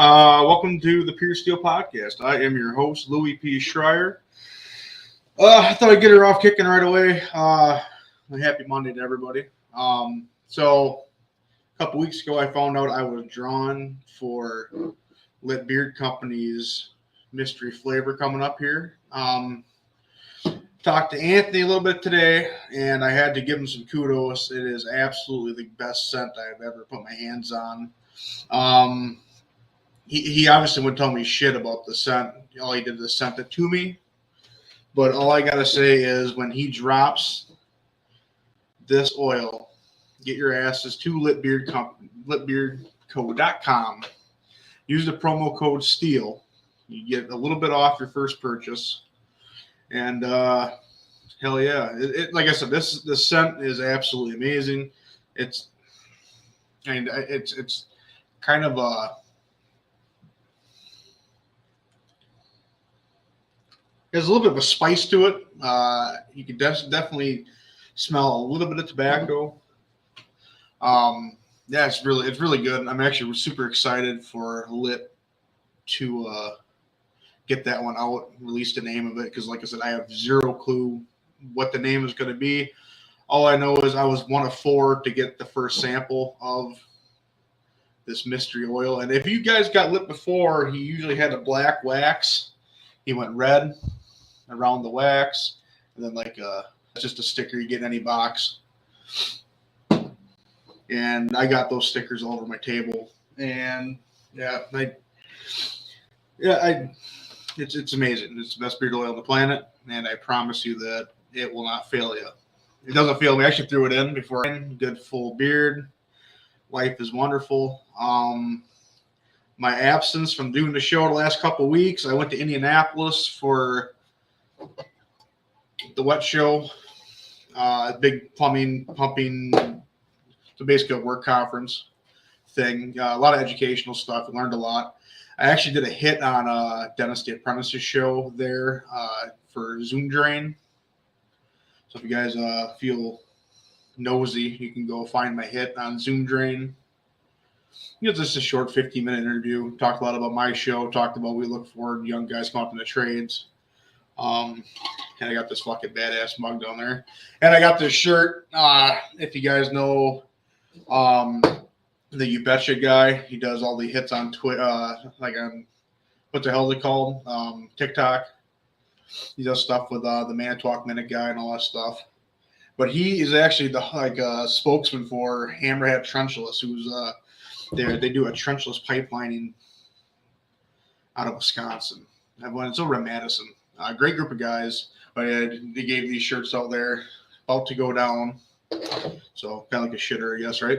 Hi, welcome to the Pure Steel Podcast. I am your host, Louis P. Schreier. I thought I'd get her off kicking right away. A happy Monday to everybody. So, a couple weeks ago, I found out I was drawn for Lit Beard Company's mystery flavor coming up here. Talked to Anthony a little bit today, and I had to give him some kudos. It is absolutely the best scent I've ever put my hands on. He obviously wouldn't tell me shit about the scent. All he did was sent it to me. But all I gotta say is when he drops this oil, get your asses to litbeardco.com. Use the promo code STEEL. You get a little bit off your first purchase. And hell yeah. Like I said, this scent is absolutely amazing. It's kind of a there's a little bit of a spice to it. You can definitely smell a little bit of tobacco. Yeah, it's really good. I'm actually super excited for Lit to get that one out, release the name of it, because like I said, I have zero clue what the name is going to be. All I know is I was one of four to get the first sample of this mystery oil. And if you guys got Lit before, he usually had a black wax. He went red around the wax, and then it's just a sticker you get in any box. And I got those stickers all over my table, and it's amazing. It's the best beard oil on the planet, and I promise you that it will not fail you. It doesn't fail me. I actually threw it in before. Good full beard. Life is wonderful. My absence from doing the show the last couple of weeks, I went to Indianapolis for the wet show, big pumping, so basically a work conference thing. A lot of educational stuff. I learned a lot. I actually did a hit on Dennis the Apprentice's show there for Zoom Drain. So if you guys feel nosy, you can go find my hit on Zoom Drain. It's just a short 15-minute interview. Talked a lot about my show. Talked about we look forward to young guys coming up in the trades. And I got this fucking badass mug down there. And I got this shirt. If you guys know the You Betcha guy, he does all the hits on Twitter, on what the hell they called? TikTok. He does stuff with the Manitowoc Minute guy and all that stuff. But he is actually the spokesman for Hammerhead Trenchless, who's they do a trenchless pipelining out of Wisconsin. It's over in Madison. Great group of guys. But they gave these shirts out there, about to go down. So kind of like a shitter, I guess, right?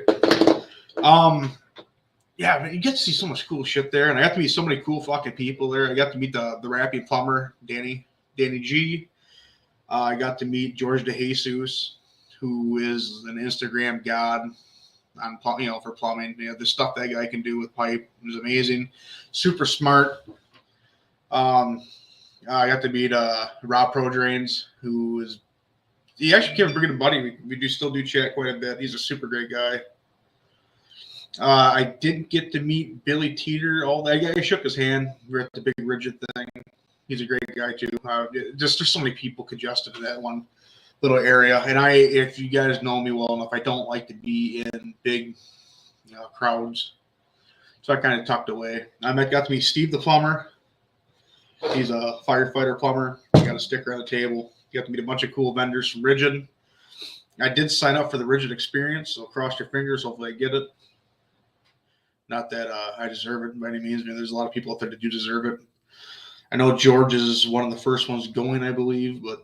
Yeah, but you get to see so much cool shit there, and I got to meet so many cool fucking people there. I got to meet the rapping plumber, Danny G. I got to meet George DeJesus, who is an Instagram god on for plumbing. The stuff that guy can do with pipe is amazing. Super smart. I got to meet Rob Prodrains, he actually came bringing a buddy. We still do chat quite a bit. He's a super great guy. I didn't get to meet Billy Teeter. I shook his hand. We're at the big rigid thing. He's a great guy too. There's so many people congested in that one little area. And if you guys know me well enough, I don't like to be in big crowds. So I kind of tucked away. I got to meet Steve the plumber. He's a firefighter plumber. He got a sticker on the table. You got to meet a bunch of cool vendors from Rigid. I did sign up for the Rigid experience, so cross your fingers. Hopefully I get it. Not that I deserve it by any means. There's a lot of people out there that do deserve it. I know George is one of the first ones going, I believe, but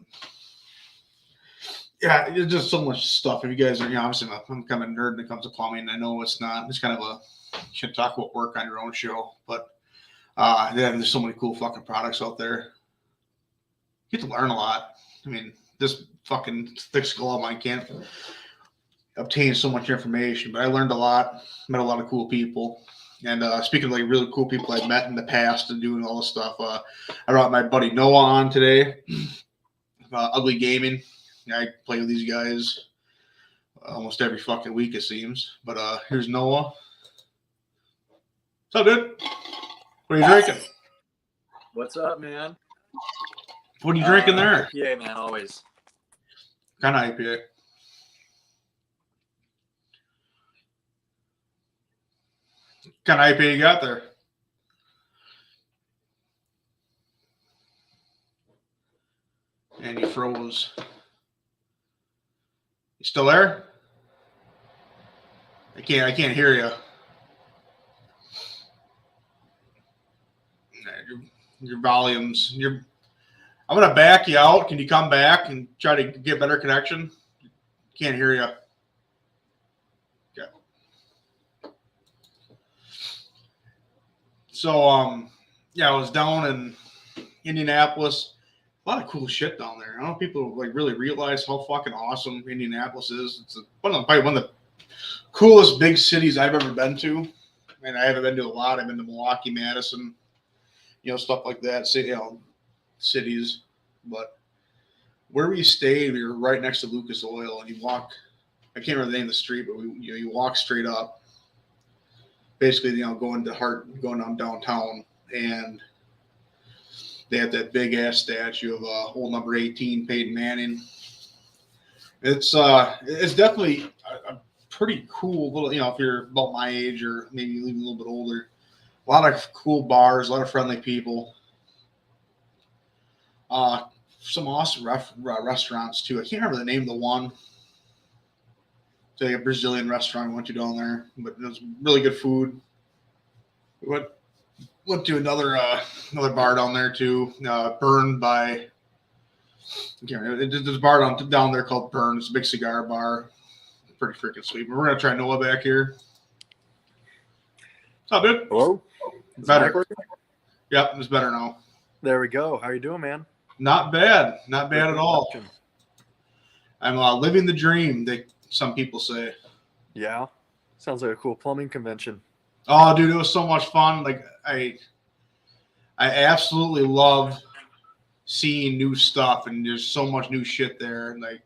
yeah, it's just so much stuff. If you guys are, obviously I'm kind of a nerd when it comes to plumbing. I know it's not. It's kind of a you should talk about work on your own show, but yeah, there's so many cool fucking products out there. You get to learn a lot. I mean, this fucking thick skull of mine can't obtain so much information, but I learned a lot. Met a lot of cool people. And speaking of like really cool people I've met in the past and doing all this stuff, I brought my buddy Noah on today. Ugly Gaming. I play with these guys almost every fucking week, it seems. But here's Noah. What's up, dude? What are you drinking? What's up, man? What are you drinking there? IPA, man, always. Kind of IPA. Kind of IPA you got there? And you froze. You still there? I can't hear you. Your volumes. I'm gonna back you out. Can you come back and try to get better connection? Can't hear you. Okay. So yeah, I was down in Indianapolis. A lot of cool shit down there. I don't know if people like really realize how fucking awesome Indianapolis is. It's probably one of the coolest big cities I've ever been to. And I haven't been to a lot. I've been to Milwaukee, Madison, stuff like that. Cities. But where we stayed, we were right next to Lucas Oil, and you walk. I can't remember the name of the street, but you walk straight up. Basically, going down downtown, and they have that big ass statue of old number 18, Peyton Manning. It's definitely a pretty cool little, if you're about my age or maybe even a little bit older. A lot of cool bars, a lot of friendly people. Some awesome restaurants too. I can't remember the name of the one. It's like a Brazilian restaurant I went to down there, but it was really good food. We went to another bar down there too. Burned by, I can't remember. There's a bar down there called Burn. It's a big cigar bar. Pretty freaking sweet. But we're gonna try Noah back here. What's up, dude? Hello? Better. Yep, it's better now. There we go. How you doing, man? Not bad. Not bad at all. I'm living the dream, some people say. Yeah. Sounds like a cool plumbing convention. Oh, dude, it was so much fun. Like I absolutely love seeing new stuff, and there's so much new shit there. And like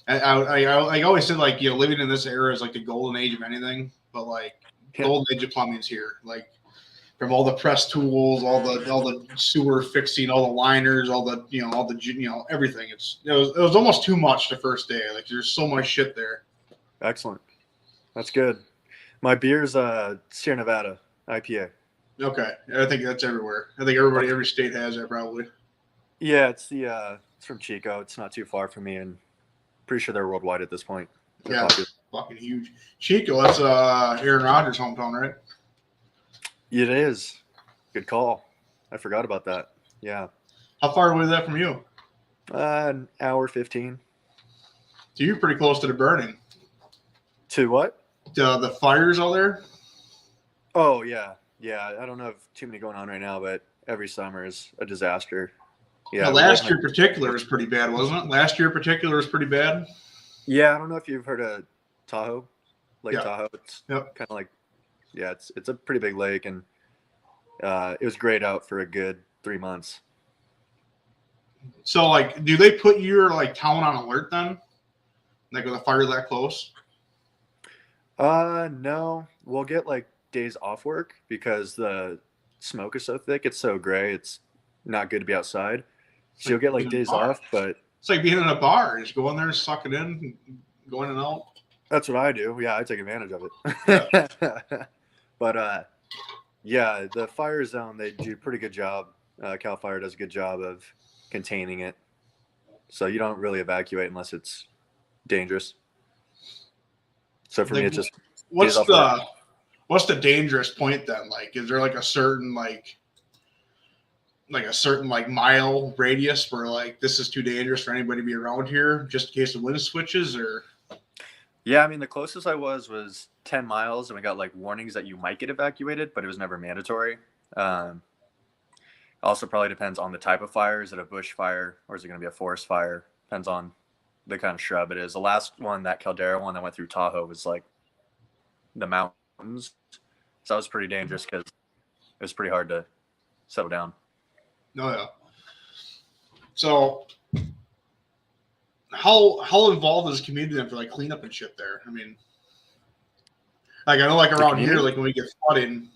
I always said, like, living in this era is like the golden age of anything, but like the golden age of plumbing is here. Like from all the press tools, all the sewer fixing, all the liners, all the everything. It was almost too much the first day. Like there's so much shit there. Excellent. That's good. My beer's Sierra Nevada IPA. Okay, I think that's everywhere. I think every state has that probably. Yeah, it's from Chico. It's not too far from me, and pretty sure they're worldwide at this point. Yeah, fucking huge. Chico, that's Aaron Rodgers' hometown, right? It is. Good call. I forgot about that. Yeah. How far away is that from you? An hour 15. So you're pretty close to the burning. To what? The fires out there? Oh, yeah. Yeah, I don't have too many going on right now, but every summer is a disaster. Yeah. Now, last year in particular was pretty bad, wasn't it? Last year in particular was pretty bad. Yeah, I don't know if you've heard of Tahoe, Lake Tahoe. It's kind of like, yeah, it's a pretty big lake, and it was grayed out for a good 3 months. So, like, do they put your town on alert then? Like with a fire that close? No. We'll get days off work because the smoke is so thick. It's so gray. It's not good to be outside. So you'll get days off, but it's like being in a bar. Just go in there, suck it in, go in and out. That's what I do. Yeah, I take advantage of it. Yeah. But yeah, the fire zone, they do a pretty good job. Cal Fire does a good job of containing it. So you don't really evacuate unless it's dangerous. So for me, it's just what's the dangerous point then? Like, is there a certain like a certain like mile radius where like this is too dangerous for anybody to be around here, just in case the wind switches? Or Yeah, I mean, the closest I was 10 miles, and we got like warnings that you might get evacuated, but it was never mandatory. Um, Also, probably depends on the type of fire. Is it a bush fire or is it going to be a forest fire? Depends on the kind of shrub it is. The last one, that Caldera one that went through Tahoe, was like the mountains. So that was pretty dangerous because it was pretty hard to settle down. no, yeah. So how involved is the community then for like cleanup and shit there? I mean, like I know like around here, like when we get flooding,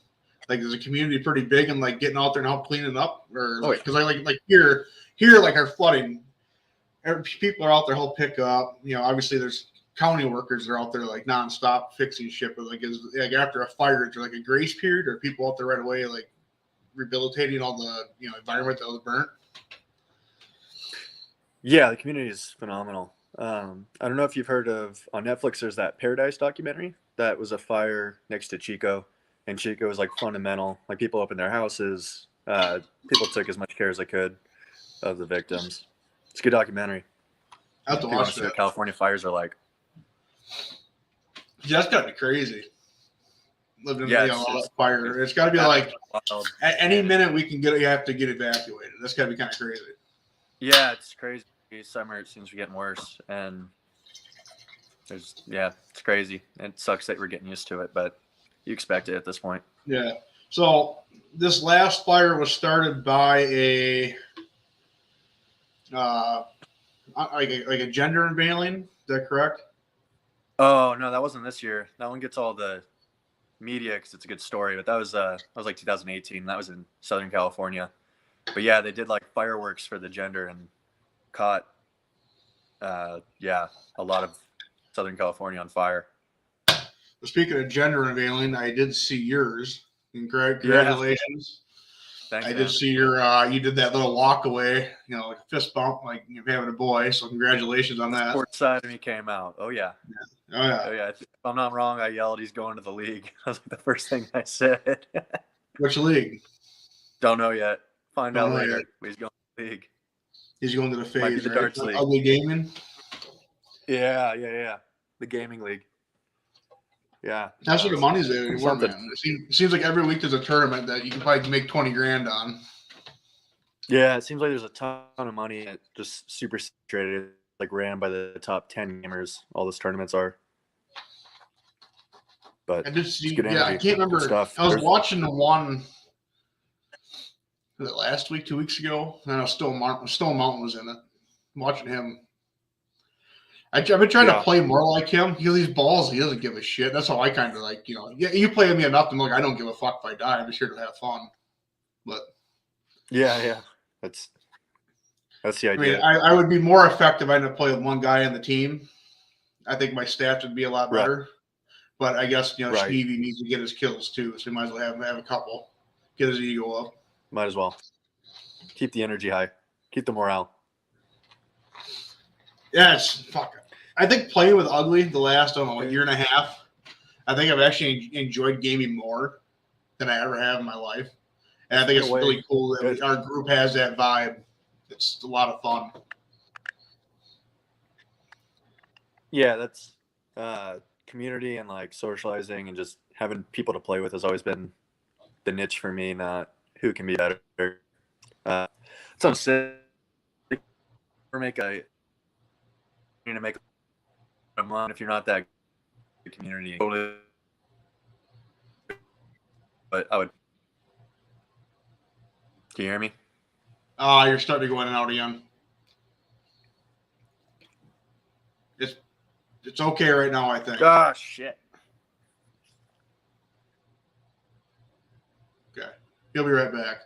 like is the community pretty big and like getting out there and help cleaning up, or because I like here like our flooding, people are out there help pick up. You know, obviously there's county workers that are out there like nonstop fixing shit, but like is like after a fire, is there like a grace period, or people out there right away like rehabilitating all the environment that was burnt? Yeah, the community is phenomenal. I don't know if you've heard of, on Netflix, there's that Paradise documentary that was a fire next to Chico, and Chico was like fundamental. Like people opened their houses, people took as much care as they could of the victims. It's a good documentary. I have to watch that. What California fires are like. Yeah, that's gotta be crazy. Living in a fire, it's got to be like at any minute we can get. You have to get evacuated. That's got to be kind of crazy. Yeah, it's crazy. Summer it seems to be getting worse, and it's crazy. It sucks that we're getting used to it, but you expect it at this point. Yeah. So this last fire was started by a like a gender unveiling. Is that correct? Oh no, that wasn't this year. That one gets all the media because it's a good story, but that was like 2018. That was in Southern California. But yeah, they did like fireworks for the gender and caught a lot of Southern California on fire. Speaking of gender unveiling, I did see yours. Congratulations. Thanks, I did see your you did that little walk away, like a fist bump, like you're having a boy. So congratulations on that. Sports side of me came out. Oh yeah. Oh yeah. If I'm not wrong, I yelled, "He's going to the league." That was like the first thing I said. Which league? Don't know yet. Find out later. But he's going to the league. He's going to the phase, Might be the right? darts league. Ugly Gaming. Yeah. The gaming league. Yeah. That's where the money's at anymore, man. It seems like every week there's a tournament that you can probably make 20 grand on. Yeah, it seems like there's a ton of money. It's just super saturated, like ran by the top 10 gamers. All those tournaments are. But I just see, I can't remember. Stuff. I was watching the one last week, 2 weeks ago. I know Stone Mountain was in it. I'm watching him. I've been trying to play more like him. He's balls. He doesn't give a shit. That's how I kind of like, you play with me enough to like, I don't give a fuck if I die. I'm just here to have fun. But yeah, that's the idea. I mean, I would be more effective if I had to play with one guy on the team. I think my stats would be a lot better. Right. But I guess Stevie needs to get his kills too, so he might as well have a couple. Get his ego up. Might as well. Keep the energy high. Keep the morale. Yes, fuck it. I think playing with Ugly the last, year and a half, I think I've actually enjoyed gaming more than I ever have in my life. And I think it's really cool that our group has that vibe. It's a lot of fun. Yeah, that's community and like socializing and just having people to play with has always been the niche for me, not who can be better. So sick. Make a if you're not that community, but I would. Can you hear me? You're starting to go in and out again. It's okay right now, I think. Gosh, shit. Okay, he'll be right back.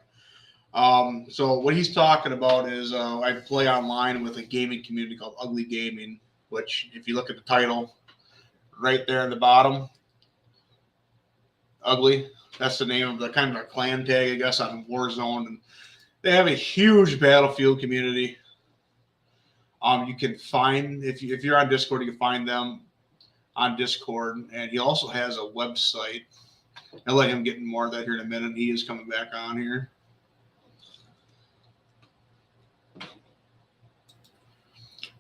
So what he's talking about is I play online with a gaming community called Ugly Gaming, which if you look at the title right there in the bottom, Ugly, that's the name of the kind of a clan tag, I guess, on Warzone. And they have a huge Battlefield community. You can find, if you're on Discord, you can find them on Discord. And he also has a website. I'll let him get more of that here in a minute. He is coming back on here.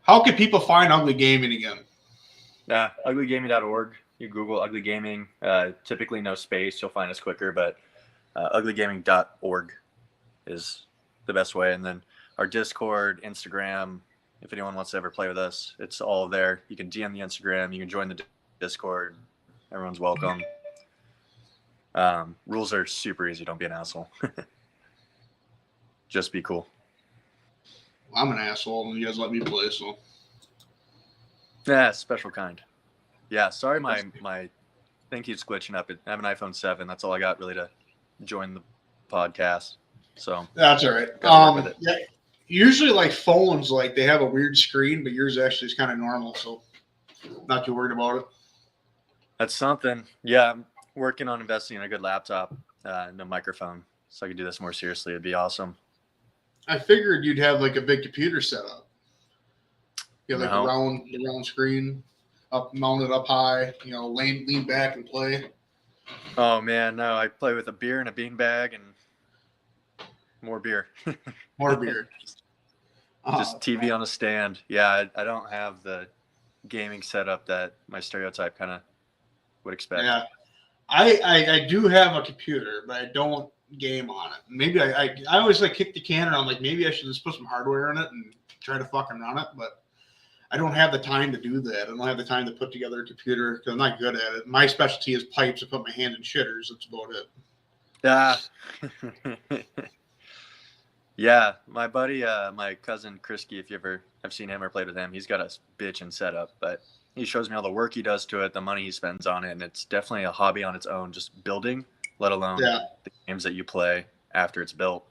How can people find Ugly Gaming again? Uglygaming.org. You Google Ugly Gaming. Typically no space. You'll find us quicker, but uglygaming.org is the best way. And then our Discord, Instagram, if anyone wants to ever play with us, it's all there. You can DM the Instagram. You can join the Discord. Everyone's welcome. Rules are super easy. Don't be an asshole. Just be cool. I'm an asshole, and you guys let me play, so. Yeah, special kind. Yeah, sorry my thing keeps glitching up. I have an iPhone 7. That's all I got really to join the podcast. So that's all right. Yeah, usually like phones, like they have a weird screen, but yours actually is kind of normal, so not too worried about it. That's something. Yeah, I'm working on investing in a good laptop and a microphone, so I could do this more seriously. It'd be awesome. I figured you'd have like a big computer set up. You have like No. the round screen, mounted up high. Lean back and play. Oh man, no! I play with a beer and a beanbag and more beer. More beer. Just TV on a stand. Yeah, I don't have the gaming setup that my stereotype kind of would expect. Yeah, I do have a computer, but I don't game on it. Maybe I always like kick the can around. Like maybe I should just put some hardware in it and try to fucking run it, but I don't have the time to do that. I don't have the time to put together a computer because I'm not good at it. My specialty is pipes. I put my hand in shitters. That's about it. Yeah, my buddy, my cousin Krisky, if you ever have seen him or played with him, he's got a bitchin' setup, but he shows me all the work he does to it, the money he spends on it, and it's definitely a hobby on its own, just building, let alone the games that you play after it's built.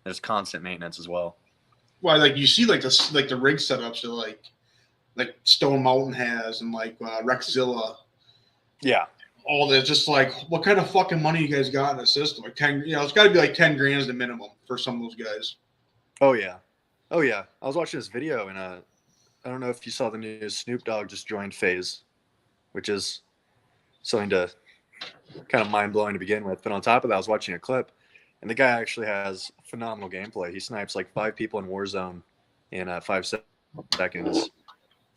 There's constant maintenance as well. Well, like you see, like the rig setups that like Stone Mountain has, and like Rexzilla. Yeah. All that, just like what kind of fucking money you guys got in the system? Like 10, it's got to be like 10 grand the minimum for some of those guys. Oh yeah. I was watching this video and I don't know if you saw the news. Snoop Dogg just joined FaZe, which is something to kind of mind blowing to begin with. But on top of that, I was watching a clip, and the guy actually has phenomenal gameplay. He snipes like 5 people in Warzone in 5 seconds.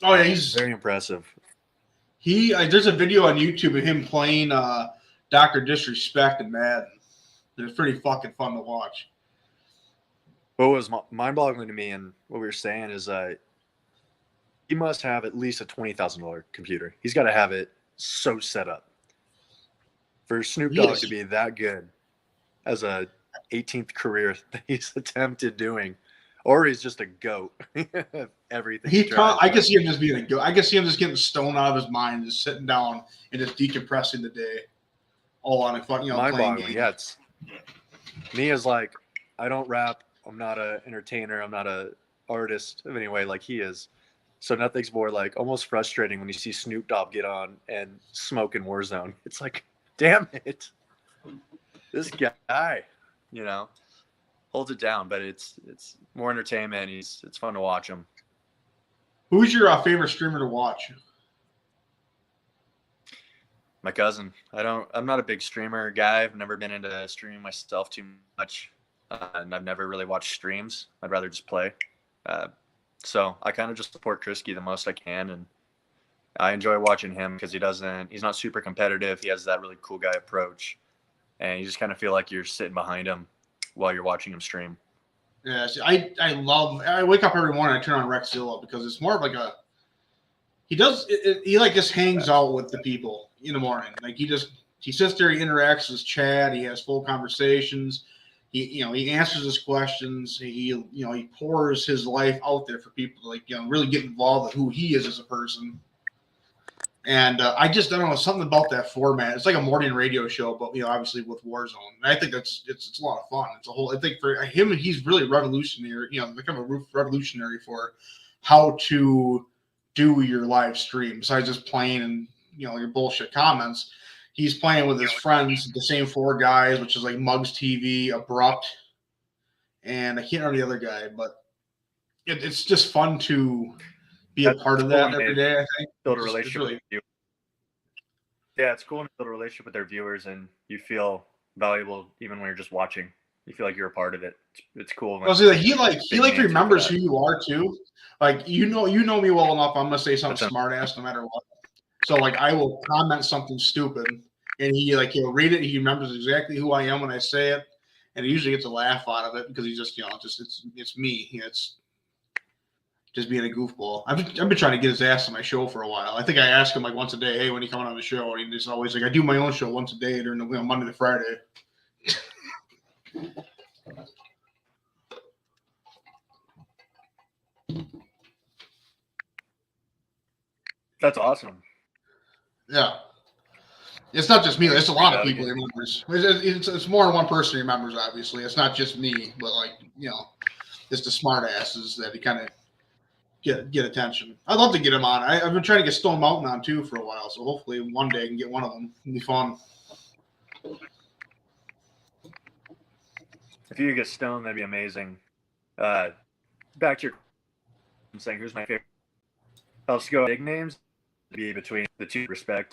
Oh yeah, he's very impressive. There's a video on YouTube of him playing Dr. Disrespect and Madden. It's pretty fucking fun to watch. What was mind-boggling to me and what we were saying is he must have at least a $20,000 computer. He's got to have it so set up. For Snoop Dogg to be that good as a 18th career that he's attempted doing, or he's just a goat. Everything. I can see him just being a goat. I can see him just getting stoned out of his mind, just sitting down and just decompressing the day, all on a fucking playing game. Yeah, me is like, I don't rap. I'm not an entertainer. I'm not a artist of any way like he is. So nothing's more like almost frustrating when you see Snoop Dogg get on and smoke in Warzone. It's like, damn it, this guy, holds it down, but it's more entertainment. It's fun to watch him. Who's your favorite streamer to watch? My cousin. I'm not a big streamer guy. I've never been into streaming myself too much, and I've never really watched streams. I'd rather just play. So I kind of just support Krisky the most I can, and I enjoy watching him because he's not super competitive. He has that really cool guy approach, and you just kind of feel like you're sitting behind him while you're watching him stream. Yeah, I wake up every morning, I turn on Rexzilla because it's more of like he just hangs out with the people in the morning. Like he sits there, he interacts with chat, he has full conversations. He answers his questions. He pours his life out there for people to really get involved with who he is as a person. And I don't know, something about that format. It's like a morning radio show, but obviously with Warzone. And I think it's a lot of fun. I think for him, he's really revolutionary. Become a revolutionary for how to do your live stream. Besides just playing and your bullshit comments, he's playing with his friends, the same 4 guys, which is like Mugs TV, Abrupt, and I can't remember the other guy, but it's just fun to be a part of that every day. I think build a relationship. Yeah, it's cool to build a relationship with their viewers, and you feel valuable even when you're just watching. You feel like you're a part of it. It's cool. Well, see, he big man for remembers that. who you are too. Like you know me well enough. I'm gonna say something That's smart ass no matter what. So like I will comment something stupid, and he'll read it. He remembers exactly who I am when I say it, and he usually gets a laugh out of it because he's just it's me. It's just being a goofball. I've been trying to get his ass on my show for a while. I think I ask him like once a day, hey, when you coming on the show? And he's always like, I do my own show once a day during the Monday to Friday. That's awesome. Yeah. It's not just me. It's a lot of people he remembers. It's more than one person he remembers, obviously. It's not just me, but it's the smart asses that he kind of get attention. I'd love to get him on. I've been trying to get Stone Mountain on too for a while, so hopefully one day I can get one of them. It'll be fun. If you could get Stone, that'd be amazing. Back to your saying, who's my favorite? Let's go big names. Be between the two Disrespect,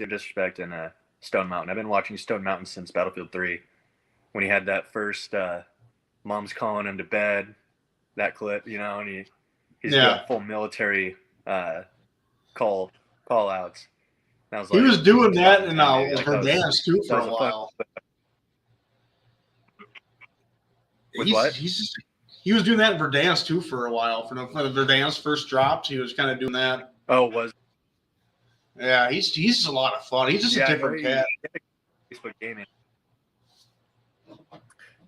and Stone Mountain. I've been watching Stone Mountain since Battlefield 3, when he had that first mom's calling him to bed, that clip, and he's doing full military call outs. And I was like, he was doing that in Verdansk too for a while. With what? He was doing that in Verdansk too for a while. For the Verdansk first dropped, he was kind of doing that. Oh, was. Yeah, he's just a lot of fun. He's just a different cat. Facebook gaming.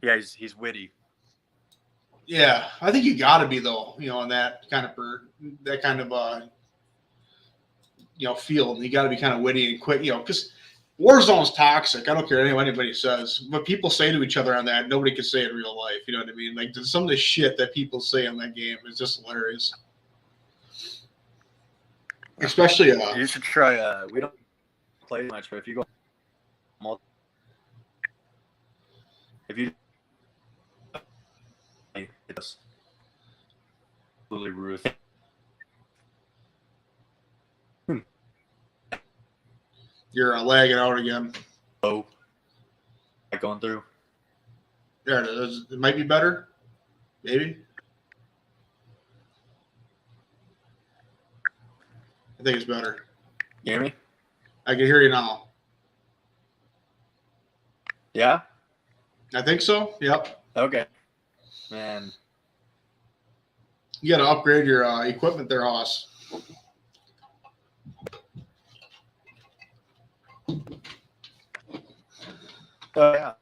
Yeah, he's witty. Yeah, I think you got to be though, in that kind of field. You got to be kind of witty and quick, because Warzone's toxic. I don't care what anybody says. What people say to each other on that, nobody can say in real life. You know what I mean? Like some of the shit that people say on that game is just hilarious. Especially, you should try. We don't play much, but if you go, it's absolutely Ruth. You're lagging out again. Oh, going through. There it is. It might be better. Maybe. I think it's better. You hear me? I can hear you now. Yeah? I think so. Yep. Okay. Man. You got to upgrade your equipment there, Hoss. Oh, yeah.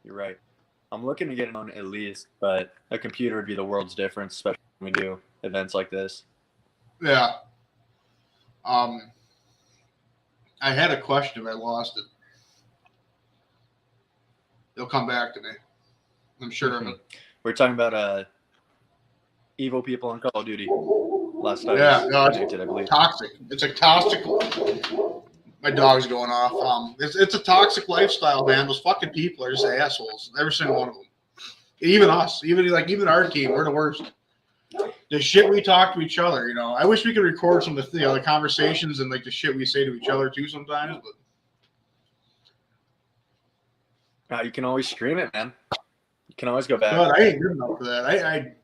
You're right. I'm looking to get it on at least, but a computer would be the world's difference, especially when we do events like this. Yeah. I had a question, but I lost it. It'll come back to me. I'm sure of it. We're talking about evil people on Call of Duty. Last time. Yeah, no, I believe. Toxic. It's a toxic. My dog's going off. It's a toxic lifestyle, man. Those fucking people are just assholes. Every single one of them. Even us. Even our team. We're the worst. The shit we talk to each other, I wish we could record some of the conversations and the shit we say to each other too sometimes. But you can always stream it, man. You can always go back. God, I ain't good enough for that.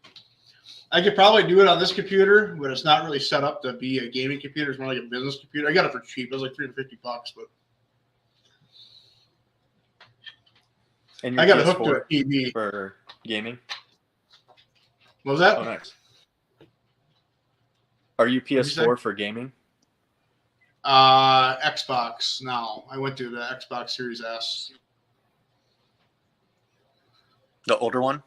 I could probably do it on this computer, but it's not really set up to be a gaming computer. It's more like a business computer. I got it for cheap. It was like $350, but and I got it hooked to a TV for gaming. What was that? Oh, nice. Are you PS4 for gaming? Xbox now. I went to the Xbox Series S. The older one?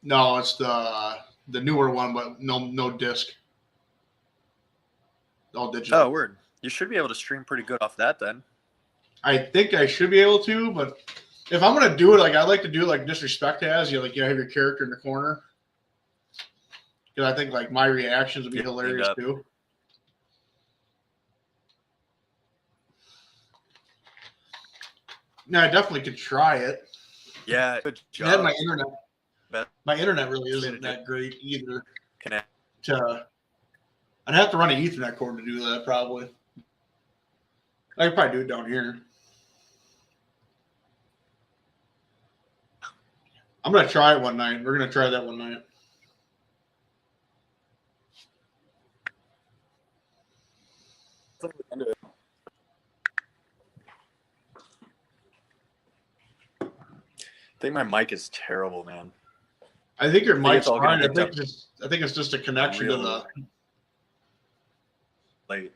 No, it's the newer one, but no disc. All digital. Oh, word. You should be able to stream pretty good off that then. I think I should be able to, but if I'm gonna do it, I like to do it like Disrespect has. You have your character in the corner. Because I think my reactions would be hilarious too. No, I definitely could try it. Yeah, good job. My internet really isn't that great either. I'd have to run an Ethernet cord to do that probably. I could probably do it down here. I'm gonna try it one night. We're gonna try that one night. I think my mic is terrible, man. I think your I think mic's it's all gonna fine. pick up I think it's just a connection to real the. late.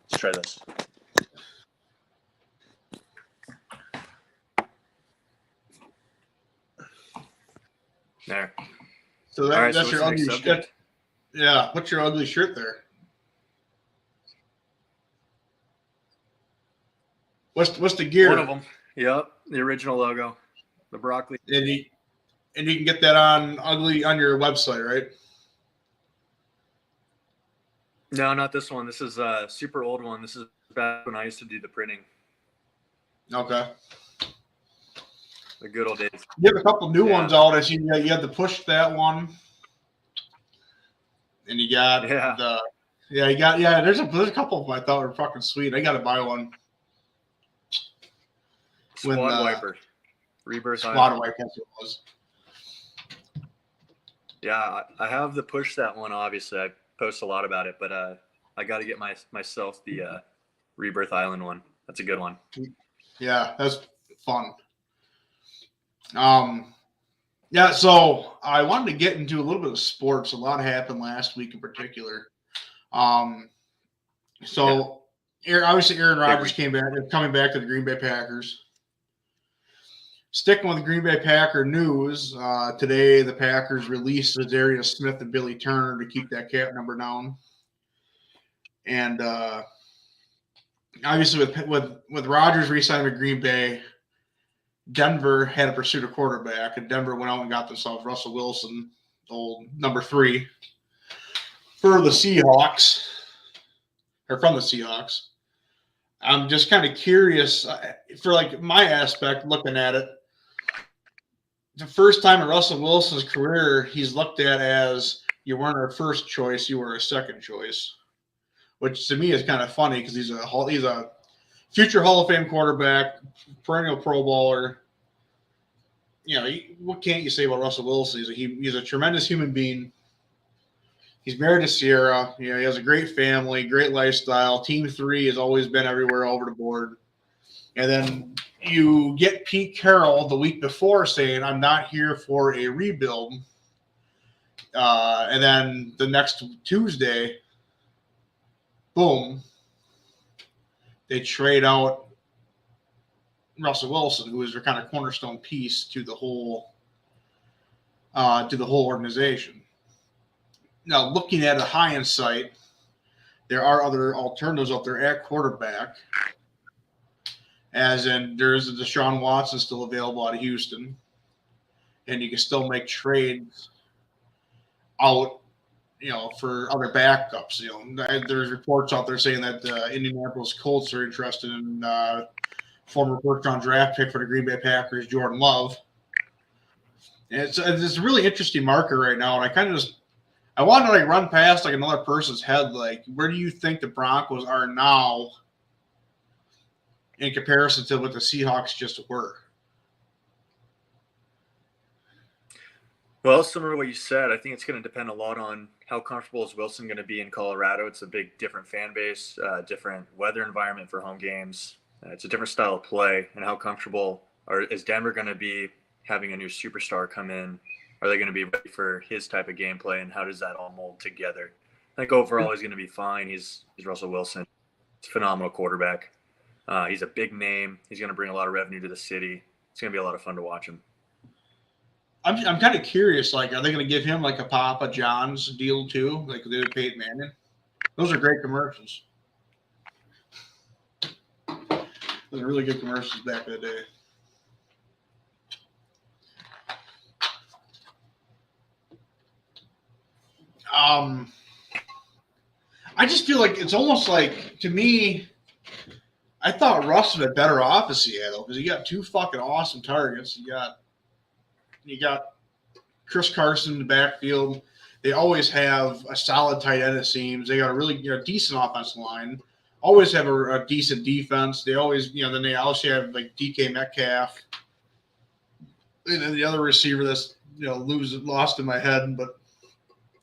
Let's try this. There. So All right, that's so your what's the ugly next shirt. subject? Yeah, what's your ugly shirt there? What's the gear? One of them. Yep, the original logo, the broccoli. And you can get that on ugly on your website, right? No, not this one. This is a super old one. This is back when I used to do the printing, Okay. the good old days. You have a couple new Yeah. ones out. I see you had to push that one, and you got Yeah. There's a couple of them I thought were fucking sweet. I got to buy one. When, Squad wiper, rebirth. Squad wipe, that's what it was. Yeah, I have the push that one. Obviously, I post a lot about it, but I got to get myself the Rebirth Island one. That's a good one. Yeah, that's fun. Yeah, so I wanted to get into a little bit of sports. A lot happened last week in particular. So obviously Aaron Rodgers coming back to the Green Bay Packers. Sticking with Green Bay Packer news, today the Packers released Darius Smith and Billy Turner to keep that cap number down. And obviously with Rodgers re-signing with Green Bay, Denver had to pursue a quarterback, and Denver went out and got themselves Russell Wilson, old number 3, for the Seahawks, or from the Seahawks. I'm just kind of curious for like my aspect looking at it. The first time in Russell Wilson's career, he's looked at as you weren't our first choice, you were a second choice, which to me is kind of funny because he's a future Hall of Fame quarterback, perennial Pro Bowler. You know, what can't you say about Russell Wilson? He's a tremendous human being. He's married to Sierra. You know, he has a great family, great lifestyle. Team 3 has always been everywhere over the board. And then you get Pete Carroll the week before saying, I'm not here for a rebuild. And then the next Tuesday, boom, they trade out Russell Wilson, who is their kind of cornerstone piece to the whole organization. Now, looking at a hindsight, there are other alternatives out there at quarterback. As in, there's a Deshaun Watson still available out of Houston, and you can still make trades out, you know, for other backups. You know, there's reports out there saying that the Indianapolis Colts are interested in former first-round draft pick for the Green Bay Packers, Jordan Love. And it's a really interesting marker right now, and I kind of I want to like run past like another person's head, like where do you think the Broncos are now in comparison to what the Seahawks just were? Well, similar to what you said, I think it's going to depend a lot on how comfortable is Wilson going to be in Colorado. It's a big, different fan base, different weather environment for home games. It's a different style of play, and how comfortable is Denver going to be having a new superstar come in? Are they going to be ready for his type of gameplay, and how does that all mold together? I think overall he's going to be fine. He's Russell Wilson. He's a phenomenal quarterback. He's a big name. He's going to bring a lot of revenue to the city. It's going to be a lot of fun to watch him. I'm kind of curious. Like, are they going to give him like a Papa John's deal too, like they did Peyton Manning? Those are great commercials. Those are really good commercials back in the day. I just feel like it's almost like, to me, I thought Russ would have better off as Seattle because he got 2 fucking awesome targets. You got Chris Carson in the backfield. They always have a solid tight end, it seems. They got a really decent offensive line. Always have a decent defense. They always, then they also have like DK Metcalf. And then the other receiver that's, lost in my head, but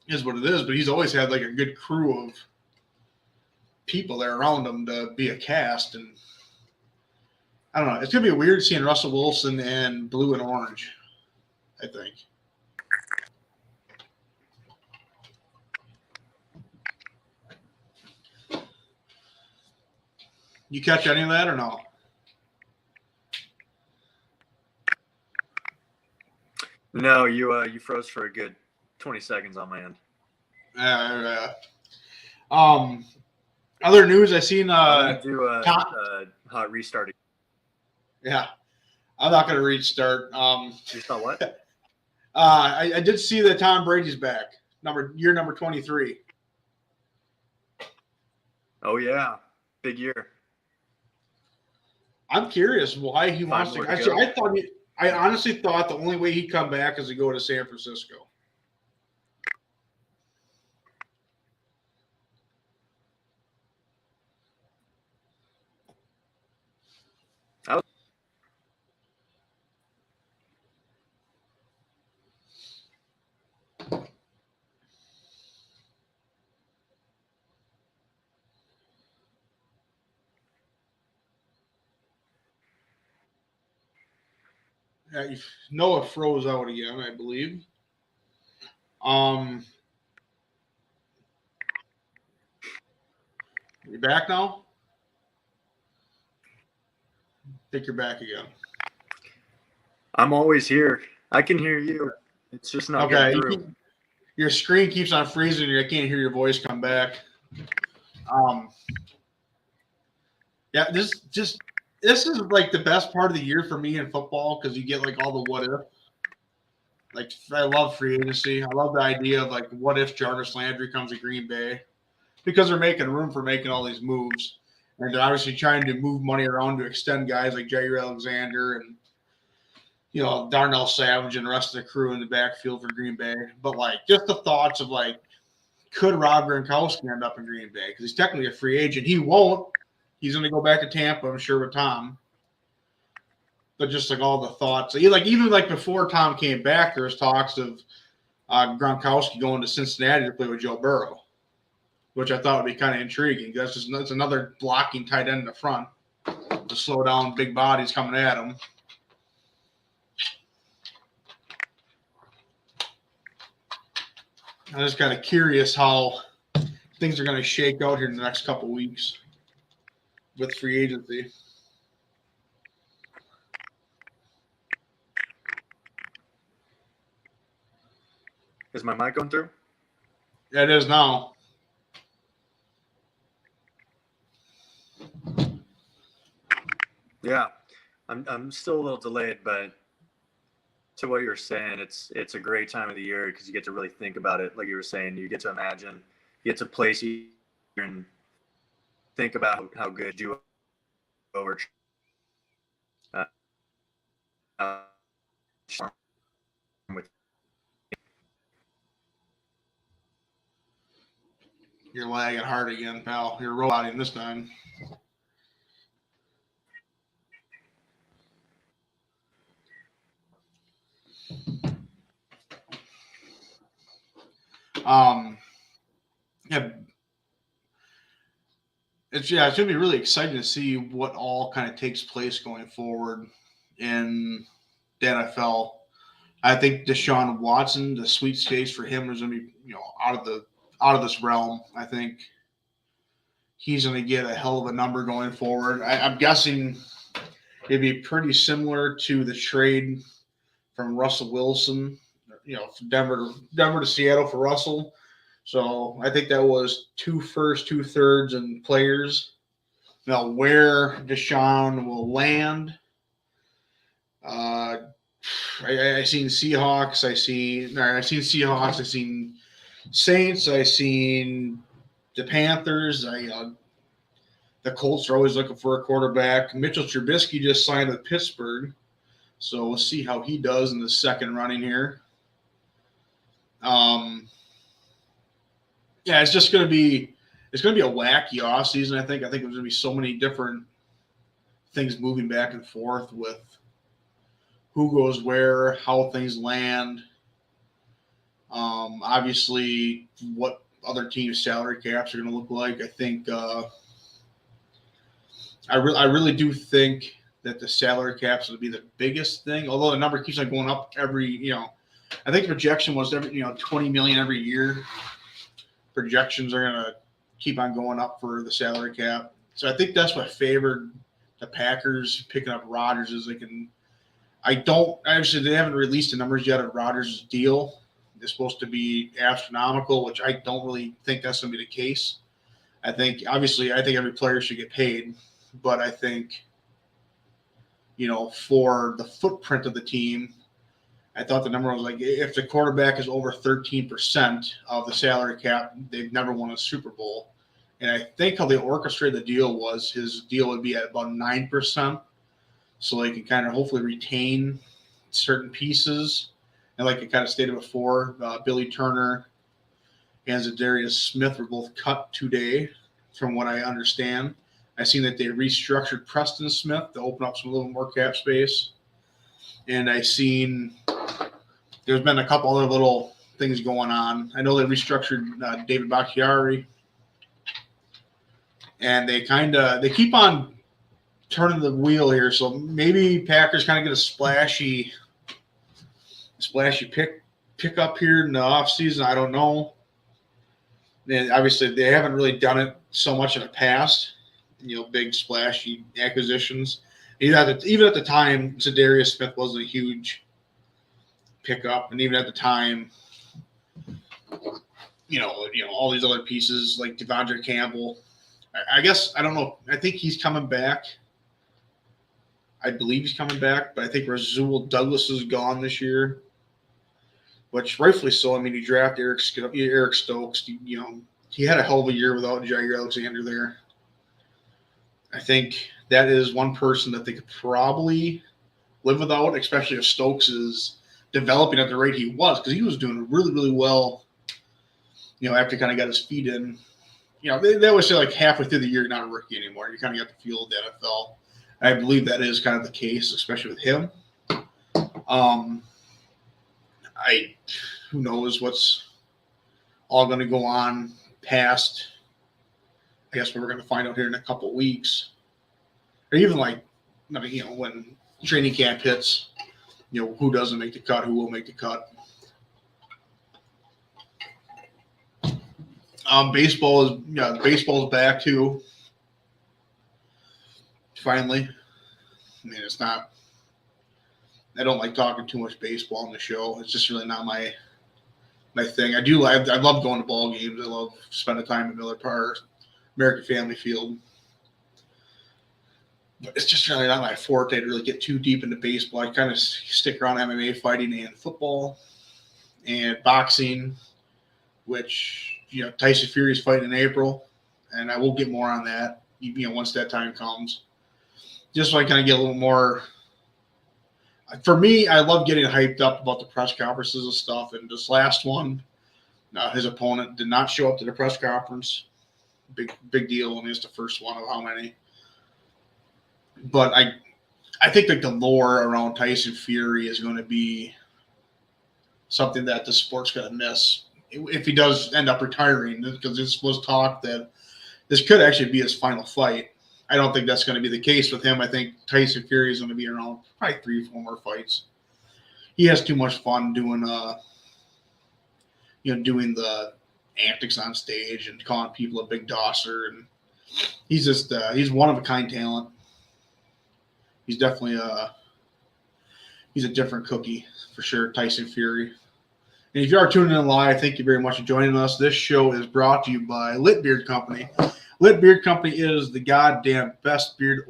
is what it is. But he's always had like a good crew of people there around him to be a cast. And I don't know. It's going to be weird seeing Russell Wilson in blue and orange, I think. You catch any of that or no? No, you froze for a good 20 seconds on my end. Other news I seen. Do a hot restart. Yeah, I'm not going to restart. You saw what? I did see that Tom Brady's back. Year number 23. Oh yeah, big year. I'm curious why he wants to. Actually, I honestly thought the only way he'd come back is to go to San Francisco. Noah froze out again, I believe. You back now? I think you're back again. I'm always here. I can hear you. It's just not getting through. Your screen keeps on freezing. I can't hear your voice come back. Yeah, this is like the best part of the year for me in football because you get like all the what if. Like I love free agency. I love the idea of like what if Jarvis Landry comes to Green Bay because they're making room for making all these moves. And they're obviously trying to move money around to extend guys like Jair Alexander and Darnell Savage and the rest of the crew in the backfield for Green Bay. But like just the thoughts of like, could Rob Gronkowski end up in Green Bay? Because he's technically a free agent. He won't. He's going to go back to Tampa, I'm sure, with Tom. But just like all the thoughts, even before Tom came back, there was talks of Gronkowski going to Cincinnati to play with Joe Burrow, which I thought would be kind of intriguing. That's another blocking tight end in the front to slow down big bodies coming at him. I'm just kind of curious how things are going to shake out here in the next couple of weeks with free agency. Is my mic going through? Yeah, it is now. Yeah, I'm still a little delayed, but to what you're saying, it's a great time of the year because you get to really think about it. Like you were saying, you get to imagine, you get to place you and think about how good you are. With You're lagging hard again, pal. You're roboting this time. Yeah. It's going to be really exciting to see what all kind of takes place going forward in the NFL. I think Deshaun Watson, the sweet space for him is going to be, out of this realm. I think he's going to get a hell of a number going forward. I'm guessing it'd be pretty similar to the trade from Russell Wilson, from Denver to Seattle for Russell. So I think that was 2 firsts, 2 thirds, and players. Now where Deshaun will land, I seen Seahawks. I seen Seahawks. I seen Saints. I seen the Panthers. The Colts are always looking for a quarterback. Mitchell Trubisky just signed with Pittsburgh, so we'll see how he does in the second running here. Yeah, it's going to be a wacky off season. I think there's going to be so many different things moving back and forth with who goes where, how things land. Obviously, what other teams' salary caps are going to look like. I think I really do think that the salary caps will be the biggest thing. Although the number keeps on going up every, I think the projection was every, 20 million every year. Projections are going to keep on going up for the salary cap. So I think that's what favored the Packers picking up Rodgers is they can. Obviously they haven't released the numbers yet of Rodgers' deal. It's supposed to be astronomical, which I don't really think that's going to be the case. I think every player should get paid, but I think, for the footprint of the team, I thought the number was like if the quarterback is over 13% of the salary cap, they've never won a Super Bowl. And I think how they orchestrated the deal was his deal would be at about 9%. So they can kind of hopefully retain certain pieces. And like I kind of stated before, Billy Turner and Zadarius Smith were both cut today, from what I understand. I've seen that they restructured Preston Smith to open up some little more cap space. And I've seen there's been a couple other little things going on. I know they restructured David Bakhtiari. And they keep on turning the wheel here. So maybe Packers kind of get a splashy pick up here in the offseason. I don't know. And obviously, they haven't really done it so much in the past, big splashy acquisitions. Even at the time, Zadarius Smith wasn't a huge pickup, and even at the time, all these other pieces like Devondre Campbell. I guess I don't know. I think he's coming back. I believe he's coming back, but I think Rasul Douglas is gone this year, which rightfully so. I mean, he drafted Eric Stokes. He had a hell of a year without Jair Alexander there. I think that is one person that they could probably live without, especially if Stokes is developing at the rate he was, because he was doing really, really well, after he kind of got his feet in. They always say like halfway through the year, you're not a rookie anymore. You kind of got the feel of the NFL. I believe that is kind of the case, especially with him. Who knows what's all going to go on past. I guess we're going to find out here in a couple of weeks, or even when training camp hits, who doesn't make the cut, who will make the cut. Baseball's back too. Finally, I mean, it's not. I don't like talking too much baseball on the show. It's just really not my thing. I love going to ball games. I love spending time at Miller Park, American Family Field. But it's just really not my forte to really get too deep into baseball. I kind of stick around MMA fighting and football and boxing, which Tyson Fury is fighting in April, and I will get more on that. Once that time comes, just so I kind of get a little more. For me, I love getting hyped up about the press conferences and stuff. And this last one, his opponent did not show up to the press conference. Big deal. I mean, it's the first one of how many. But I think the lore around Tyson Fury is going to be something that the sport's going to miss if he does end up retiring, because this was talk that this could actually be his final fight. I don't think that's going to be the case with him. I think Tyson Fury is going to be around probably 3-4 more fights. He has too much fun doing the antics on stage and calling people a big dosser, and he's just he's one of a kind talent. He's definitely he's a different cookie for sure, Tyson Fury. And if you are tuning in live, thank you very much for joining us. This show is brought to you by Lit Beard Company. Lit Beard Company is the goddamn best beard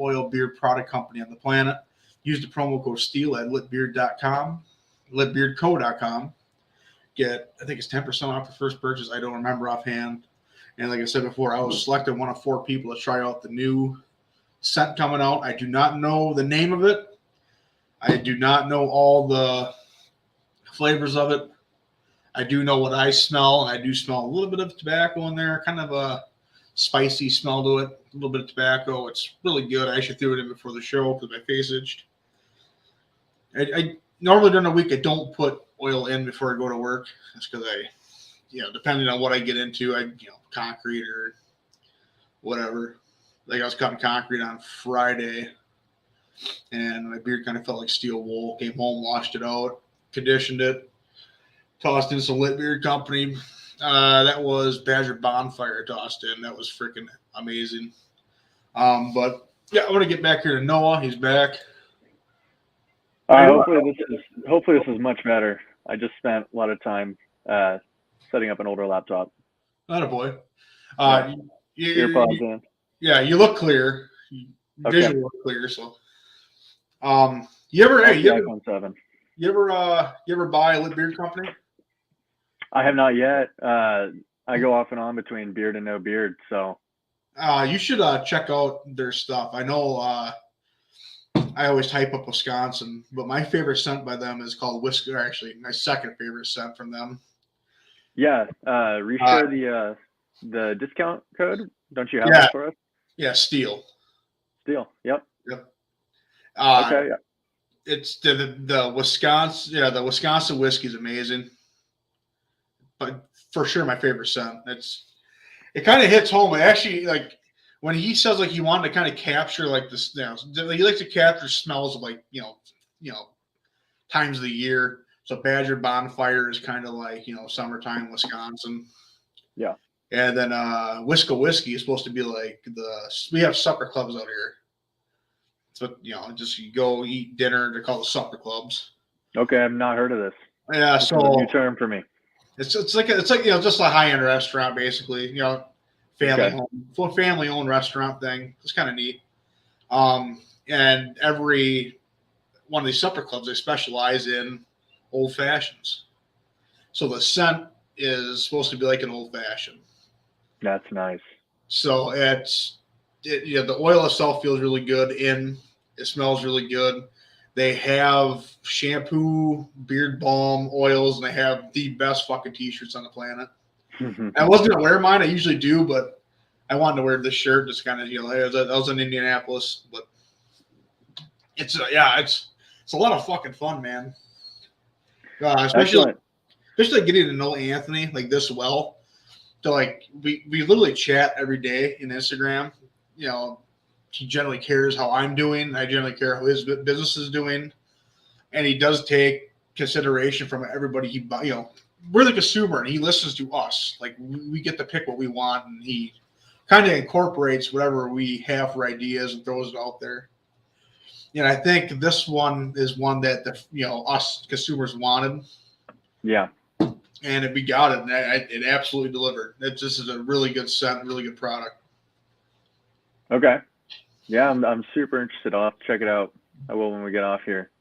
product company on the planet. Use the promo code STEEL at litbeard.com, litbeardco.com. Get, I think it's 10% off your first purchase. I don't remember offhand. And like I said before, I was selected one of 4 people to try out the new scent coming out. I do not know the name of it. I do not know all the flavors of it. I do know what I smell, and I do smell a little bit of tobacco in there, kind of a spicy smell to it, a little bit of tobacco. It's really good. I actually threw it in before the show because my face itched. I normally during the week I don't put oil in before I go to work. That's because depending on what I get into, concrete or whatever. Like I was cutting concrete on Friday, and my beard kind of felt like steel wool. Came home, washed it out, conditioned it, tossed in some Lit Beard Company. That was Badger Bonfire tossed in. That was freaking amazing. But yeah, I want to get back here to Noah. He's back. Hopefully this is much better. I just spent a lot of time setting up an older laptop. Attaboy. Earpods in. Yeah, you look clear. Okay. Visually look clear. So, you ever iPhone 7. you ever buy a Lit Beard Company? I have not yet. I go off and on between beard and no beard, so You should check out their stuff. I know I always hype up Wisconsin, but my favorite scent by them is called Whiskey. Or actually, my second favorite scent from them. yeah. Reshare the discount code. Don't you have that for us? Yeah, Steel. Steel. Yep. Okay. Yeah. It's the Wisconsin. Yeah, the Wisconsin whiskey is amazing, but for sure my favorite scent. It kind of hits home. It actually, like when he says like he wanted to kind of capture like this, he likes to capture smells of like times of the year. So Badger Bonfire is kind of like summertime Wisconsin. Yeah. And then Wisco Whiskey is supposed to be like we have supper clubs out here. So just you go eat dinner. They're called the supper clubs. Okay, I've not heard of this. Yeah, This so is a new term for me. it's like just a high end restaurant basically. Family owned restaurant thing. It's kind of neat. And every one of these supper clubs they specialize in old fashions. So the scent is supposed to be like an old fashioned. That's nice. So the oil itself feels really good. It smells really good. They have shampoo, beard balm, oils, and they have the best fucking t-shirts on the planet. I wasn't gonna wear mine. I usually do, but I wanted to wear this shirt. Just kind of I was in Indianapolis, but it's a lot of fucking fun, man. Especially getting to know Anthony like this well. So like we literally chat every day in Instagram. He generally cares how I'm doing. I generally care how his business is doing, and he does take consideration from everybody. We're the consumer, and he listens to us. Like we get to pick what we want, and he kind of incorporates whatever we have for ideas and throws it out there. I think this one is one that us consumers wanted. Yeah. And we got it, and it absolutely delivered. This is a really good scent, really good product. Okay. Yeah, I'm super interested. I'll have to check it out. I will when we get off here.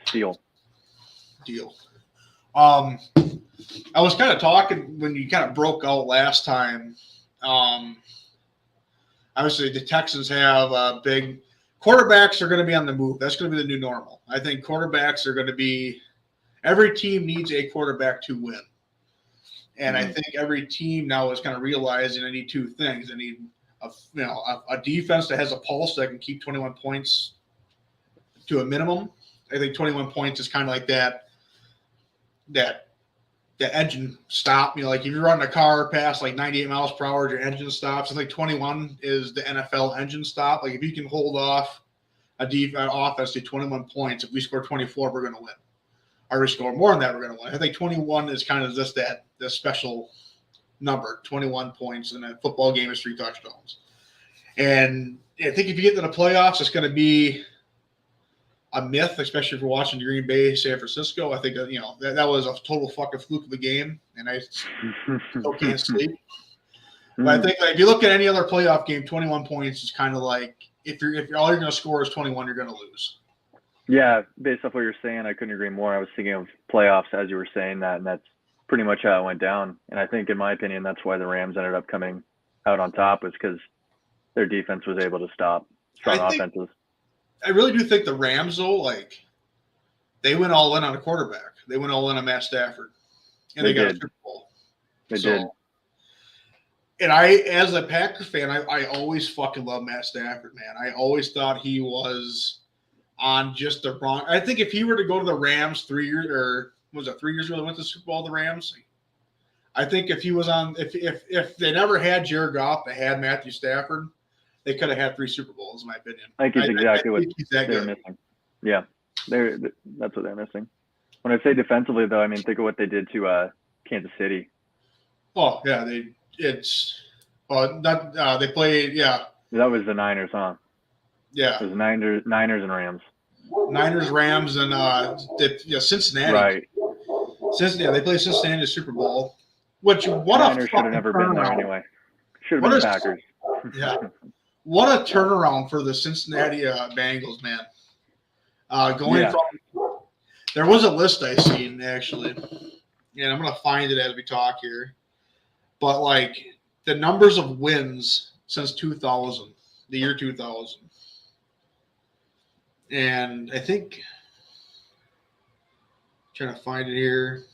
Steel. Deal. I was kind of talking when you kind of broke out last time. Obviously, the Texans have big quarterbacks are going to be on the move. That's going to be the new normal. I think quarterbacks are going to be. Every team needs a quarterback to win. And I think every team now is kind of realizing I need two things. I need a defense that has a pulse that can keep 21 points to a minimum. I think 21 points is kind of like that engine stop. Like if you're running a car past like 98 miles per hour, your engine stops. I think 21 is the NFL engine stop. Like if you can hold off an offense to 21 points, if we score 24, we're going to win. Or we score more than that, we're going to win. I think 21 is kind of just that special number. 21 points in a football game is 3 touchdowns. And I think if you get to the playoffs, it's going to be a myth, especially if you're watching Green Bay, San Francisco. I think that was a total fucking fluke of the game, and I still can't sleep. But I think if you look at any other playoff game, 21 points is kind of like if all you're going to score is 21, you're going to lose. Yeah, based off what you're saying, I couldn't agree more. I was thinking of playoffs as you were saying that, and that's pretty much how it went down. And I think, in my opinion, that's why the Rams ended up coming out on top, was because their defense was able to stop strong offenses. I really do think the Rams, though, like they went all in on a quarterback. They went all in on Matt Stafford. and They they got a did. Super Bowl. They did. And I, as a Packer fan, I always fucking love Matt Stafford, man. I always thought he was on just the wrong. I think if he were to go to the Rams 3 years, or was it 3 years ago they went to the Super Bowl, the Rams? I think if he was on, if they never had Jared Goff, they had Matthew Stafford, they could have had 3 Super Bowls, in my opinion. I think it's exactly what he's that they're good. missing. Yeah, that's what they're missing. When I say defensively, though, I mean think of what they did to Kansas City. Oh yeah, they played That was the Niners, huh? yeah It was Niners and Rams. Niners, Rams, and Cincinnati. Right. They played Cincinnati in the Super Bowl. Which what Niners a should have never been there turnaround. anyway. Should have What been a- the Packers. Yeah, what a turnaround for the Cincinnati Bengals, man. Going Yeah. from there was a list I seen actually, and I'm gonna find it as we talk here. But like the numbers of wins since 2000, the year 2000, and I think trying to find it here.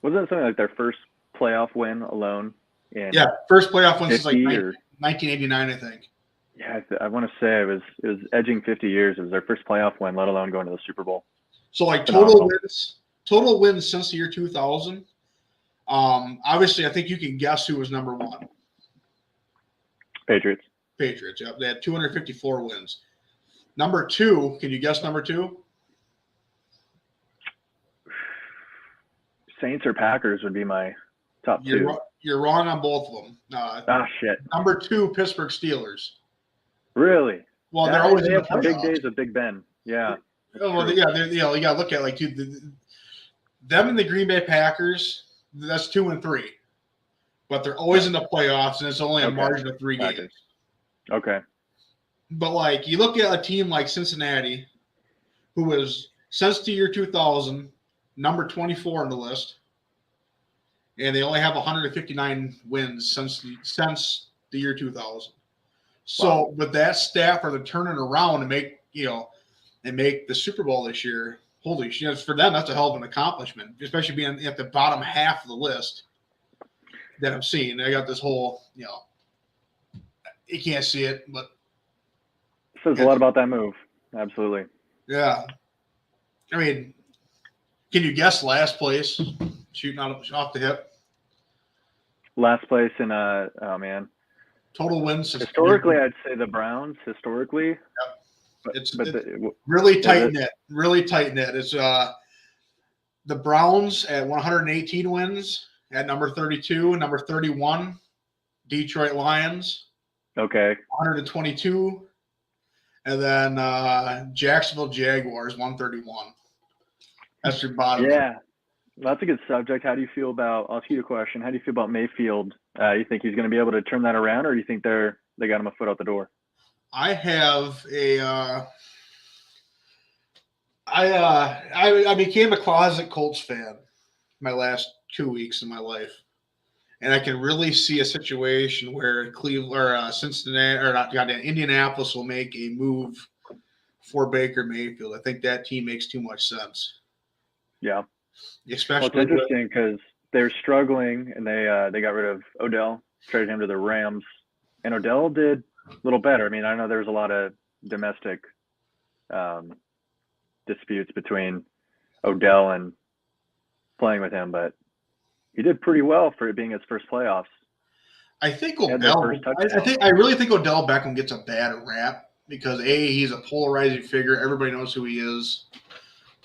Wasn't it something like their first playoff win alone? In Yeah, first playoff win since like 50 or 1989, I think. yeah, I want to say it was edging 50 years. It was their first playoff win, let alone going to the Super Bowl. So like Phenomenal. total wins since the year 2000. Obviously, I think you can guess who was number one. Patriots. Patriots. Yep, they had 254 wins. Number 2, can you guess number 2? Saints or Packers would be my top two. You're wrong on both of them. Shit. Number 2, Pittsburgh Steelers. Really? Well, they're always they in the have some big playoffs. days with Big Ben. Yeah. Oh, well, yeah, you got to look at like them and the Green Bay Packers. That's 2 and 3, but they're always in the playoffs, and it's only a Okay. margin of 3 Packers. games. Okay. But like you look at a team like Cincinnati, who was since the year 2000 number 24 on the list, and they only have 159 wins since the year 2000. So, with that staff are turning around and make the Super Bowl this year. Holy shit! For them, that's a hell of an accomplishment, especially being at the bottom half of the list that I'm seeing. They got this whole, you can't see it, but Says a lot about that move. Absolutely. yeah. I mean, can you guess last place shooting off the hip? Last place in oh man. Total wins. Historically, I'd say the Browns. Historically, It's the, really tight knit. Really tight knit. It's the Browns at 118 wins at number 32, and number 31, Detroit Lions, okay. 122, and then Jacksonville Jaguars, 131. That's your bottom. Yeah, that's a good subject. How do you feel about? I'll ask you a question. How do you feel about Mayfield? You think he's going to be able to turn that around, or do you think they got him a foot out the door? I have I became a closet Colts fan my last 2 weeks of my life, and I can really see a situation where Cleveland or Cincinnati or not, goddamn Indianapolis will make a move for Baker Mayfield. I think that team makes too much sense. Yeah. Especially Well, it's interesting because they're struggling, and they got rid of Odell, traded him to the Rams, and Odell did a little better. I mean, I know there's a lot of domestic disputes between Odell and playing with him, but he did pretty well for it being his first playoffs. I think Had their Odell. first touchdown. I really think Odell Beckham gets a bad rap because he's a polarizing figure. Everybody knows who he is,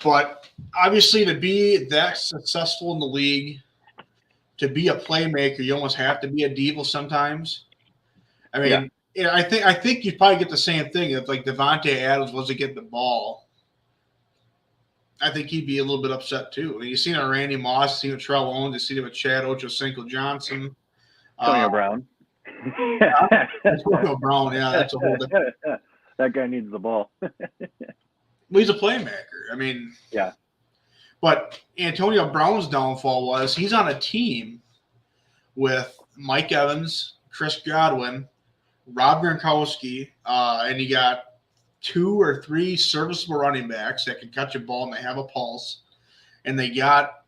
but obviously to be that successful in the league, to be a playmaker, you almost have to be a diva sometimes. I mean, I think you'd probably get the same thing if like Devontae Adams wasn't getting the ball. I think he'd be a little bit upset too. I mean, you've seen it with Randy Moss, you've seen it with Terrell Owens, you've seen it with Chad Ochocinco Johnson. Antonio Brown. Antonio Brown, yeah, that's a whole different. That guy needs the ball. Well, he's a playmaker. I mean, Yeah. But Antonio Brown's downfall was he's on a team with Mike Evans, Chris Godwin, Rob Gronkowski, and you got 2 or 3 serviceable running backs that can catch a ball and they have a pulse. and they got,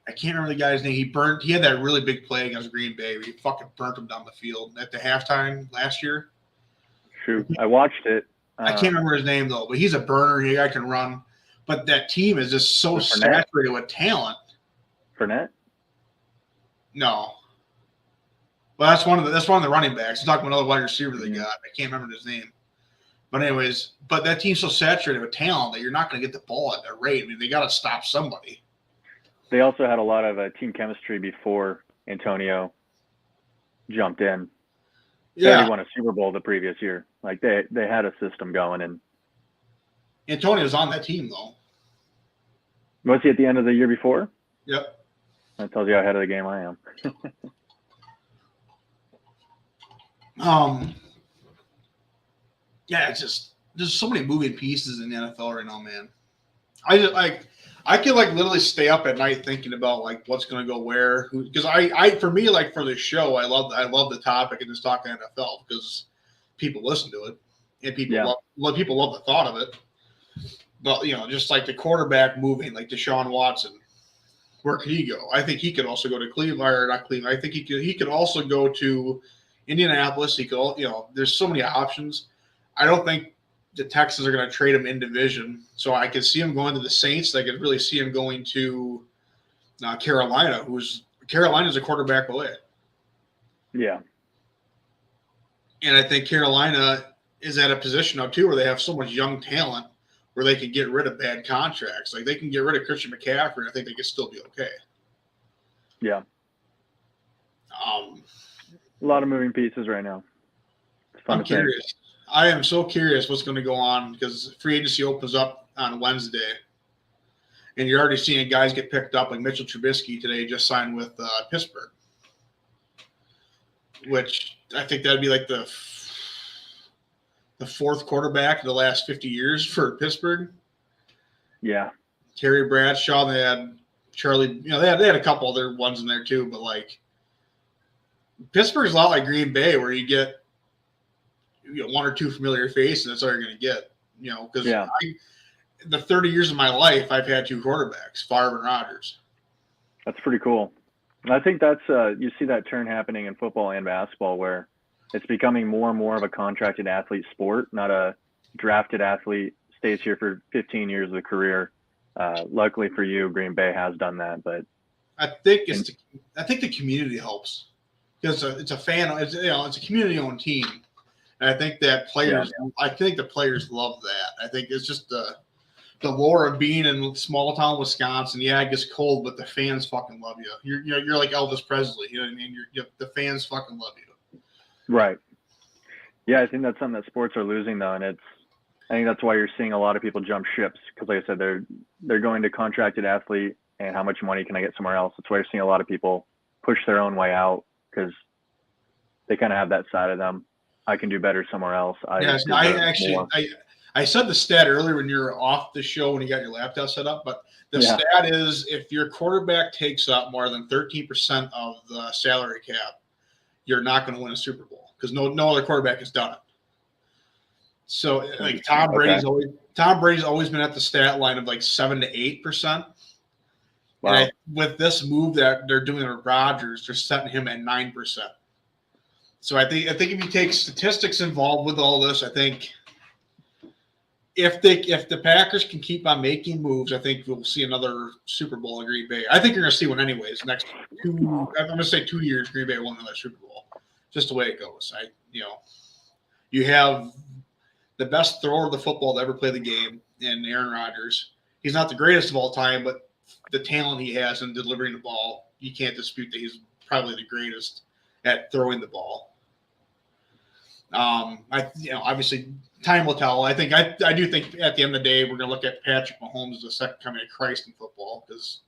I can't remember the guy's name. He had that really big play against Green Bay where he fucking burnt him down the field at the halftime last year. Shoot, I watched it. I can't remember his name though, but he's a burner. He guy can run. But that team is just so Fournette? saturated with talent. Fournette? No. Well, that's one of the running backs. I'm talking about another wide receiver they got. I can't remember his name. But anyways, that team's so saturated with talent that you're not going to get the ball at that rate. I mean, they got to stop somebody. They also had a lot of team chemistry before Antonio jumped in. They already won a Super Bowl the previous year. Like they had a system going, and Antonio's on that team though. was he at the end of the year before? Yep. That tells you how ahead of the game I am. Yeah, it's just there's so many moving pieces in the NFL right now, man. I can like literally stay up at night thinking about like what's going to go where, because for me like for this show I love the topic and just talking NFL because people listen to it and people love the thought of it. But just like the quarterback moving, like Deshaun Watson, where could he go? I think he could also go to Cleveland or not Cleveland. I think he could also go to Indianapolis. He could, there's so many options. I don't think the Texans are going to trade him in division. So I could see him going to the Saints. I could really see him going to Carolina, Carolina's a quarterback away. Yeah. And I think Carolina is at a position now too where they have so much young talent where they can get rid of bad contracts. Like they can get rid of Christian McCaffrey and I think they could still be okay. Yeah. A lot of moving pieces right now. It's fun I'm curious. I am so curious what's going to go on because free agency opens up on Wednesday. And you're already seeing guys get picked up. Like Mitchell Trubisky today just signed with Pittsburgh. Which I think that'd be like the fourth quarterback in the last 50 years for Pittsburgh. Yeah. Terry Bradshaw, they had Charlie, they had a couple other ones in there too, but like Pittsburgh's a lot like Green Bay where you get one or two familiar faces, that's all you're going to get, because the 30 years of my life, I've had two quarterbacks, Favre and Rodgers. That's pretty cool. I think that's you see that turn happening in football and basketball where it's becoming more and more of a contracted athlete sport, not a drafted athlete stays here for 15 years of a career. Luckily for you, Green Bay has done that, but I think the community helps because it's a fan, it's a community-owned team, and I think that I think the players love that. I think it's just the lore of being in small town Wisconsin. Yeah, it gets cold, but the fans fucking love you. You're like Elvis Presley. You know what I mean? The fans fucking love you. Right. Yeah, I think that's something that sports are losing though, and I think that's why you're seeing a lot of people jump ships because, like I said, they're going to contracted athlete and how much money can I get somewhere else. That's why you're seeing a lot of people push their own way out because they kind of have that side of them. I can do better somewhere else. I said the stat earlier when you were off the show when you got your laptop set up, but the stat is if your quarterback takes up more than 13% of the salary cap, you're not going to win a Super Bowl because no other quarterback has done it. So like Tom Brady's always been at the stat line of like 7 to 8%. Wow. And with this move that they're doing with Rodgers, they're setting him at 9%. So I think if you take statistics involved with all this, I think if the Packers can keep on making moves, I think we'll see another Super Bowl in Green Bay. I think you're going to see one anyways. Next I'm going to say 2 years, Green Bay won another Super Bowl. Just the way it goes. You have the best thrower of the football to ever play the game in Aaron Rodgers. He's not the greatest of all time, but the talent he has in delivering the ball, you can't dispute that he's probably the greatest at throwing the ball. Obviously time will tell. I do think at the end of the day, we're going to look at Patrick Mahomes as the second coming of Christ in football because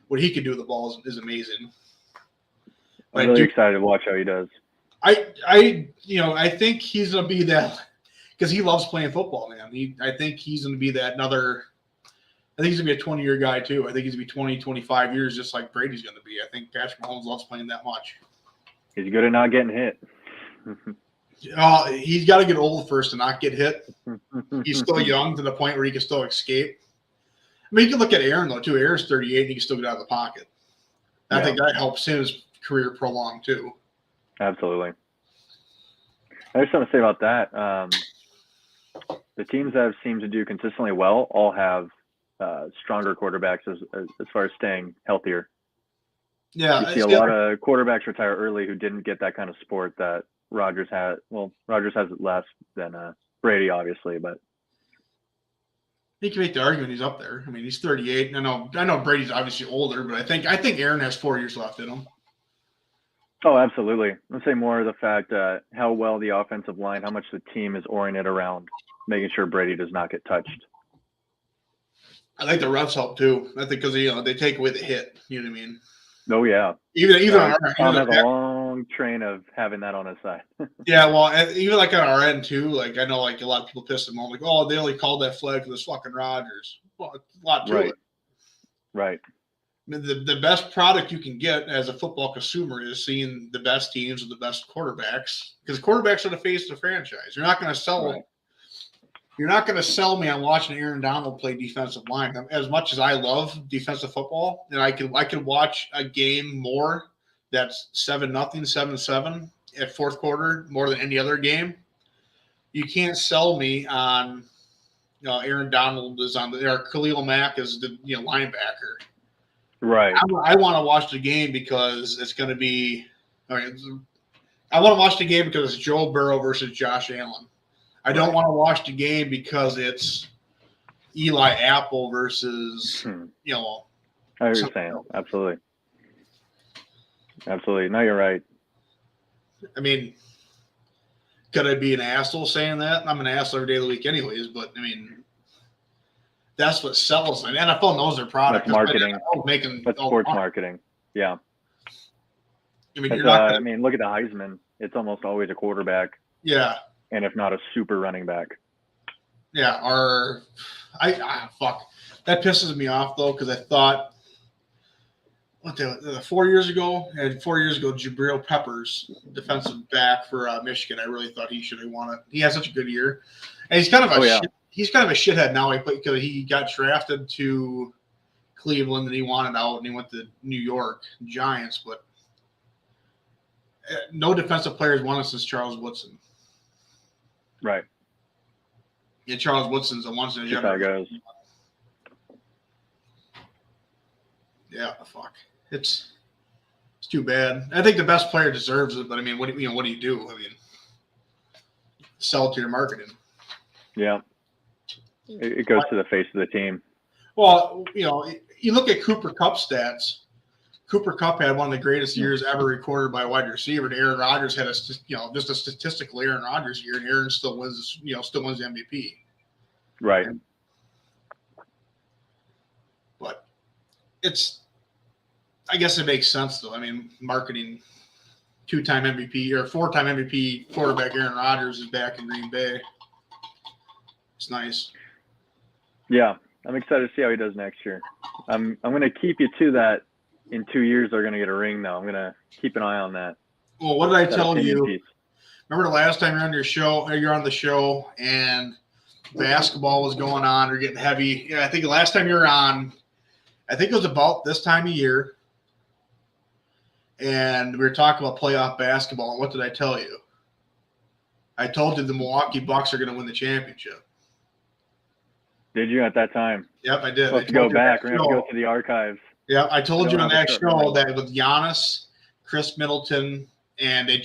what he can do with the ball is amazing. I'm really excited to watch how he does. I think he's going to be that because he loves playing football, man. I think he's going to be that another. I think he's going to be a 20-year guy too. I think he's going to be 20, 25 years, just like Brady's going to be. I think Patrick Mahomes loves playing that much. He's good at not getting hit. He's got to get old first to not get hit. He's still young to the point where he can still escape. mean, you can look at Aaron though too. Aaron's 38, and he can still get out of the pocket. I Yeah. think that helps his career prolong too. Absolutely. I just want to say about that. The teams that seem to do consistently well all have stronger quarterbacks as far as staying healthier. Yeah, You see a lot of quarterbacks retire early who didn't get that kind of support that Rodgers had. Well, Rodgers has it less than Brady, obviously, but you can make the argument he's up there. I mean, he's 38. I know Brady's obviously older, but I think Aaron has 4 years left in him. oh, absolutely. I'd say more of the fact how well the offensive line, how much the team is oriented around making sure Brady does not get touched. I think the refs help too. I think because they take away the hit. You know what I mean? Oh yeah, Even Tom has a long train of having that on his side. yeah, well, and even like on our end too. Like I know, like a lot of people pissed him off. Like, oh, they only called that flag for this fucking Rodgers. Well, a lot to it. Right. I mean, the best product you can get as a football consumer is seeing the best teams with the best quarterbacks, because quarterbacks are the face of the franchise. You're not going to sell. Right. You're not going to sell me on watching Aaron Donald play defensive line. As much as I love defensive football, and I can watch a game more that's 7-0, 7-7 at fourth quarter more than any other game. You can't sell me on Aaron Donald is on the or Khalil Mack is the linebacker. Right. I want to watch the game because it's going to be. I want to watch the game because it's Joe Burrow versus Josh Allen. I don't want to watch the game because it's Eli Apple versus I know what you're saying. Absolutely. No, you're right. I mean, could I be an asshole saying that? I'm an asshole every day of the week, anyways. But I mean, that's what sells. And NFL knows their product. That's marketing. That's sports money. marketing. Yeah. I mean, you're not I mean, look at the Heisman. It's almost always a quarterback. Yeah. And if not a super running back. Yeah. Fuck. That pisses me off though, because I thought 4 years ago, Jabril Peppers, defensive back for Michigan. I really thought he should have won it. He had such a good year, and he's kind of he's kind of a shithead now. Because he got drafted to Cleveland and he wanted out, and he went to New York Giants. But no defensive players won it since Charles Woodson. Right. And Charles Woodson's a once in a generation. That's how it goes. Yeah, fuck. It's too bad. I think the best player deserves it, but I mean, what do you do? I mean, sell it to your marketing. Yeah, it goes to the face of the team. Well, you look at Cooper Kupp stats. Cooper Kupp had one of the greatest years ever recorded by a wide receiver. And Aaron Rodgers had just a statistical Aaron Rodgers year, and Aaron still wins the MVP. Right. But I guess it makes sense though. I mean, marketing 2-time MVP or 4-time MVP quarterback Aaron Rodgers is back in Green Bay. It's nice. Yeah, I'm excited to see how he does next year. I'm going to keep you to that. In 2 years, they're going to get a ring, though. I'm going to keep an eye on that. Well, what did I tell you? Piece. Remember the last time you're on the show, and basketball was going on or getting heavy? Yeah, I think the last time you were on, I think it was about this time of year, and we were talking about playoff basketball. And what did I tell you? I told you the Milwaukee Bucks are going to win the championship. Did you at that time? Yep, I did. Let's go back. We're going to go to the archives. Yeah, I told you on that show that with Giannis, Chris Middleton, and I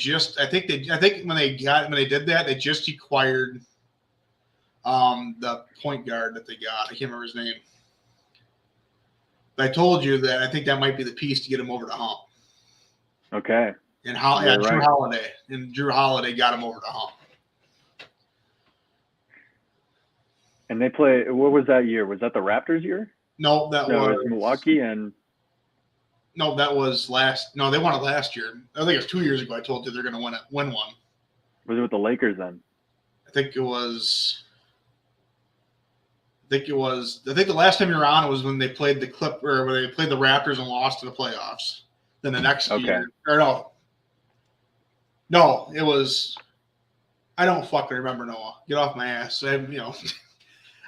think when they did that, they just acquired the point guard that they got. I can't remember his name. But I told you that I think that might be the piece to get him over the hump. Okay. And Drew Holiday. And Drew Holiday got him over the hump. And they play. What was that year? Was that the Raptors year? No, it was Milwaukee and. No, that was last. No, they won it last year. I think it was 2 years ago. I told you they're going to win one. Was it with the Lakers then? I think the last time you were on it was when they played the Raptors and lost to the playoffs. Then the next year, or no, it was. I don't fucking remember, Noah. Get off my ass.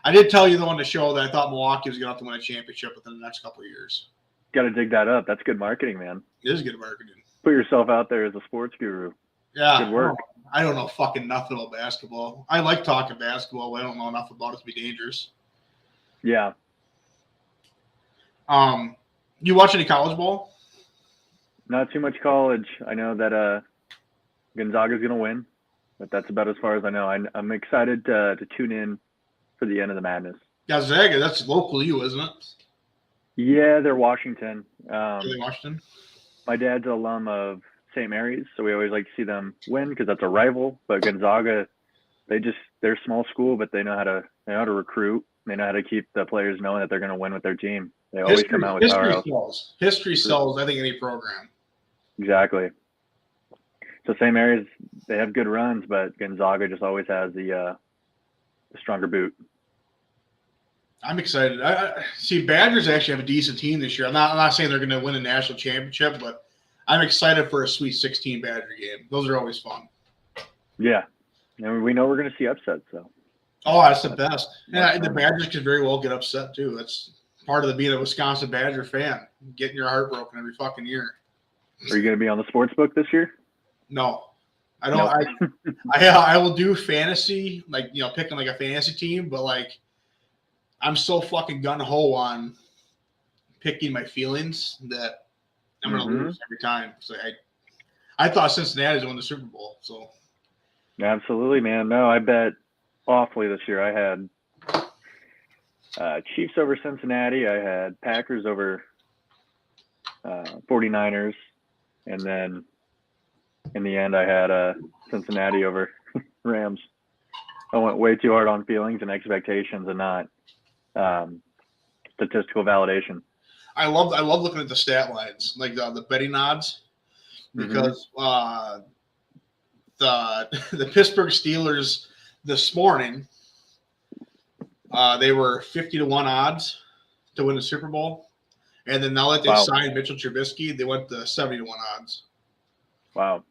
I did tell you though on the show that I thought Milwaukee was going to have to win a championship within the next couple of years. Got to dig that up. That's good marketing, man. It is good marketing. Put yourself out there as a sports guru. Yeah, Good work. I don't know fucking nothing about basketball. I like talking basketball, but I don't know enough about it to be dangerous. Yeah. You watch any college ball? Not too much college. I know that Gonzaga's going to win, but that's about as far as I know. I'm excited to tune in for the end of the madness. Gonzaga, that's local you, isn't it? Yeah, they're Washington. Are they Washington? My dad's an alum of St. Mary's, so we always like to see them win because that's a rival. But Gonzaga, they're a small school, but they know how to recruit. They know how to keep the players knowing that they're going to win with their team. They always come out with powerhouse. History sells, I think, any program. Exactly. So St. Mary's, they have good runs, but Gonzaga just always has the stronger boot. I'm excited. I see Badgers actually have a decent team this year. I'm not saying they're going to win a national championship, but I'm excited for a Sweet 16 Badger game. Those are always fun. Yeah, and we know we're going to see upsets. So. Oh, that's the best. Yeah, the Badgers could very well get upset too. That's part of being a Wisconsin Badger fan, getting your heart broken every fucking year. Are you going to be on the sports book this year? No, I don't. No. I will do fantasy, like picking like a fantasy team, but like I'm so fucking gun ho on picking my feelings that I'm gonna lose every time. So I thought Cincinnati was win the Super Bowl. So absolutely, man. No, I bet awfully this year. I had Chiefs over Cincinnati. I had Packers over 49ers, and then in the end, I had Cincinnati over Rams. I went way too hard on feelings and expectations and not statistical validation. I love looking at the stat lines, like the betting odds, because the Pittsburgh Steelers this morning they were 50-1 odds to win the Super Bowl, and then now that they signed Mitchell Trubisky, they went to 70-1 odds. Wow.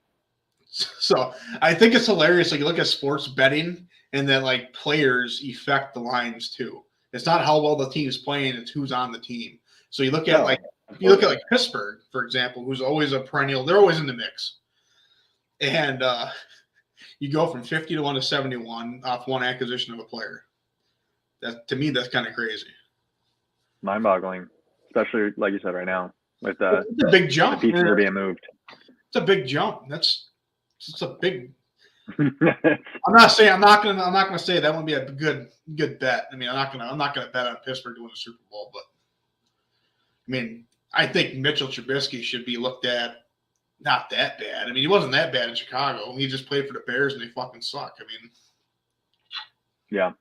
So I think it's hilarious. Like you look at sports betting, and then like players affect the lines too. It's not how well the team's playing; it's who's on the team. So you look at like Pittsburgh, for example, who's always a perennial. They're always in the mix, and you go from 50-1 to 71 off one acquisition of a player. That to me, that's kind of crazy. Mind-boggling, especially like you said right now with it's a big jump. The pieces are being moved. It's a big jump. It's a big. I'm not gonna say that would be a good bet. I mean, I'm not gonna bet on Pittsburgh to win the Super Bowl, but I mean, I think Mitchell Trubisky should be looked at not that bad. I mean, he wasn't that bad in Chicago. He just played for the Bears and they fucking suck. I mean, yeah.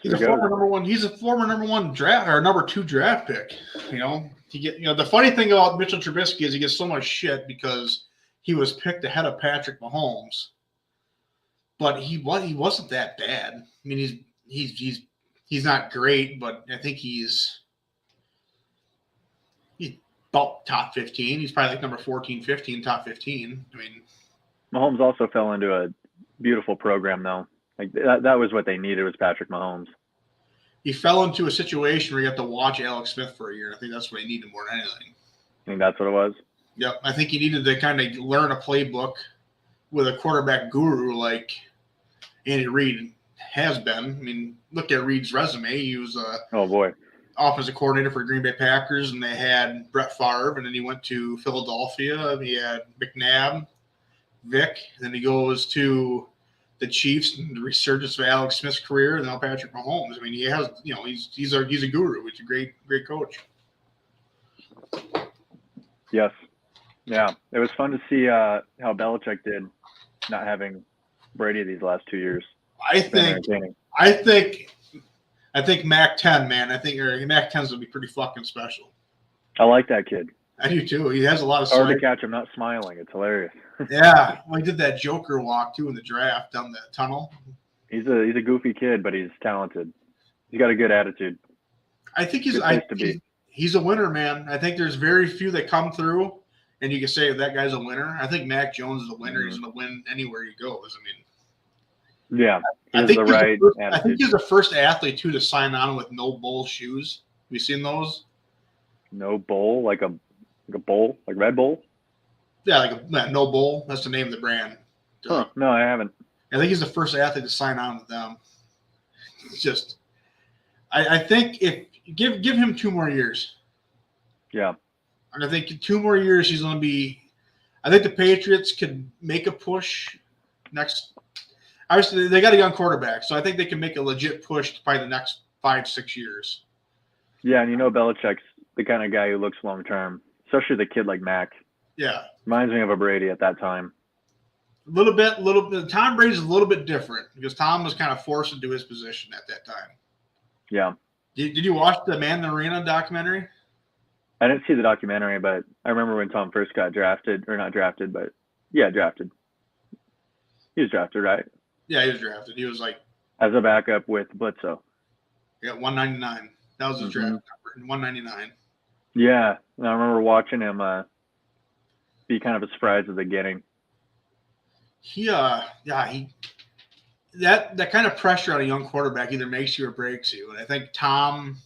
He's a former number one draft or number 2 draft pick. The funny thing about Mitchell Trubisky is he gets so much shit because he was picked ahead of Patrick Mahomes, but he wasn't that bad. I mean, he's not great, but I think he's about top 15. He's probably like number 14, 15, top 15. I mean, Mahomes also fell into a beautiful program though. Like that was what they needed was Patrick Mahomes. He fell into a situation where you have to watch Alex Smith for a year. I think that's what he needed more than anything. I think that's what it was. Yep. I think he needed to kind of learn a playbook with a quarterback guru like Andy Reid has been. I mean, look at Reid's resume. He was offensive coordinator for Green Bay Packers, and they had Brett Favre, and then he went to Philadelphia. He had McNabb, Vic, and then he goes to the Chiefs and the resurgence of Alex Smith's career, and now Patrick Mahomes. I mean, he has, he's a guru. He's a great coach. Yes. Yeah. It was fun to see how Belichick did not having Brady these last 2 years. I think Mac 10, man. I think Mac 10's will be pretty fucking special. I like that kid. I do too. He has a lot of hard to catch him not smiling. It's hilarious. Yeah. Well, he did that Joker walk too in the draft down the tunnel. He's a goofy kid, but he's talented. He's got a good attitude. I think he's a winner, man. I think there's very few that come through and you can say that guy's a winner. I think Mac Jones is a winner. He's going to win anywhere he goes. I mean, Yeah, he I has think the he's right the first, I think attitude. he's the first athlete too to sign on with no bull shoes. Have you seen those? No bowl, like a bowl, like Red Bull. Yeah, no bull. That's the name of the brand. Huh? No, I haven't. I think he's the first athlete to sign on with them. It's just, I think if give him 2 more years. Yeah, And I think 2 more years he's going to be. I think the Patriots could make a push next. Obviously, they got a young quarterback, so I think they can make a legit push to probably the next 5-6 years. yeah, and Belichick's the kind of guy who looks long term, especially the kid like Mac. Yeah, Reminds me of a Brady at that time. a little bit. Tom Brady's a little bit different because Tom was kind of forced into his position at that time. Yeah, Did you watch the Man in the Arena documentary? I didn't see the documentary, but I remember when Tom first got drafted, or not drafted, but yeah, drafted. He was drafted, right? Yeah, he was drafted. He was like, As a backup with Bledsoe. yeah, 199. That was his draft Mhm. number, 199. Yeah, and I remember watching him be kind of a surprise at the beginning. That kind of pressure on a young quarterback either makes you or breaks you. And I think Tom,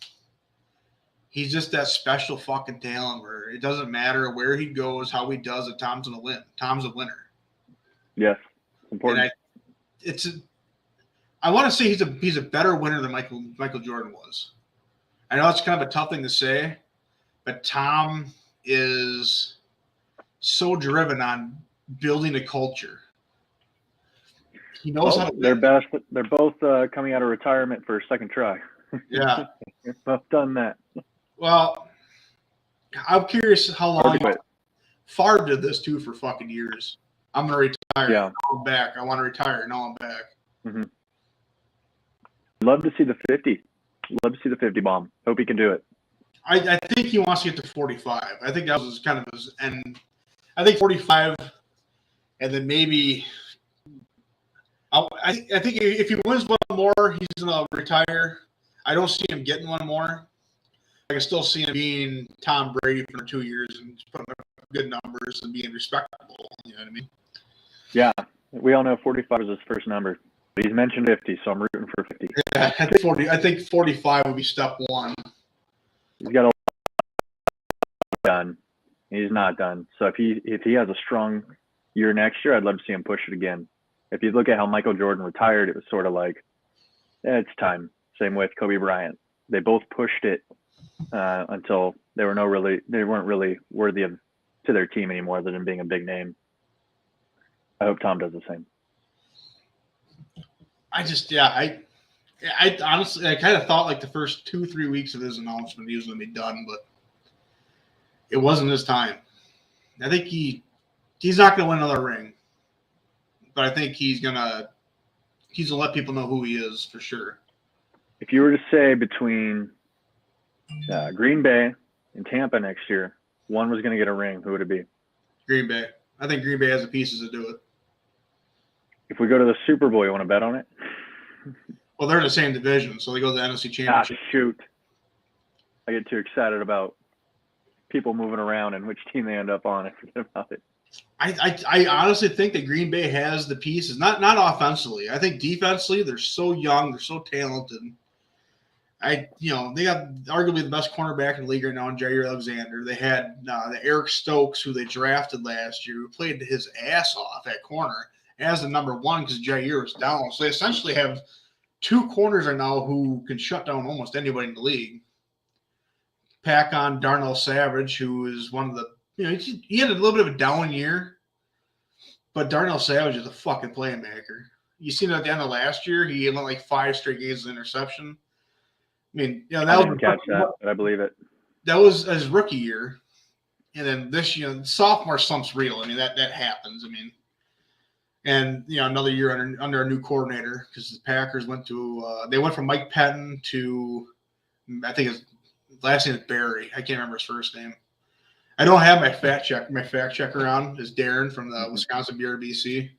he's just that special fucking talent where it doesn't matter where he goes, how he does it. Tom's gonna win. Tom's a winner. Yes, it's important. I want to say he's a better winner than Michael Jordan was. I know it's kind of a tough thing to say, but Tom is so driven on building a culture. He knows how to They're win. best. They're both coming out of retirement for a second try. Yeah. They've both done that. Well, I'm curious how long Hard to quit. Favre did this too for fucking years. I'm gonna retire. Yeah. Now I'm back. I want to retire. Now I'm back. Mm-hmm. Love to see the 50. Love to see the 50 bomb. Hope he can do it. I think he wants to get to 45. I think that was kind of his end. I think 45, and then maybe. I think if he wins one more, he's gonna retire. I don't see him getting one more. I can still see him being Tom Brady for 2 years and putting up good numbers and being respectable. You know what I mean? Yeah, we all know 45 is his first number. But he's mentioned 50, so I'm rooting for 50. Yeah, I think 45 would be step one. He's got a lot done. He's not done. So if he has a strong year next year, I'd love to see him push it again. If you look at how Michael Jordan retired, it was sort of like, it's time. Same with Kobe Bryant. They both pushed it until they weren't really worthy to their team anymore, other than being a big name. I hope Tom does the same. I honestly, I kind of thought like the first 2-3 weeks of his announcement he was going to be done, but it wasn't his time. I think he's not going to win another ring, but I think he's gonna let people know who he is for sure. If you were to say between Green Bay and Tampa next year, one was going to get a ring, who would it be? Green Bay. I think Green Bay has the pieces to do it. If we go to the Super Bowl, you want to bet on it? Well, they're in the same division, so they go to the NFC Championship. Shoot. I get too excited about people moving around and which team they end up on. I forget about it. I honestly think that Green Bay has the pieces, not offensively. I think defensively, they're so young, they're so talented. They got arguably the best cornerback in the league right now in Jair Alexander. They had the Eric Stokes, who they drafted last year, who played his ass off at corner as the number one because Jair was down. So they essentially have 2 corners right now who can shut down almost anybody in the league. Pack on Darnell Savage, who is one of the he had a little bit of a down year, but Darnell Savage is a fucking playmaker. You seen it at the end of last year, he went like 5 straight games of interception. I mean, I didn't catch that, but I believe it. That was his rookie year, and then this year, sophomore slump's real. I mean, that happens. I mean, and another year under a new coordinator because the Packers went from Mike Pettin to I think his last name is Barry. I can't remember his first name. I don't have my fact checker on is Darren from the Wisconsin BRBC,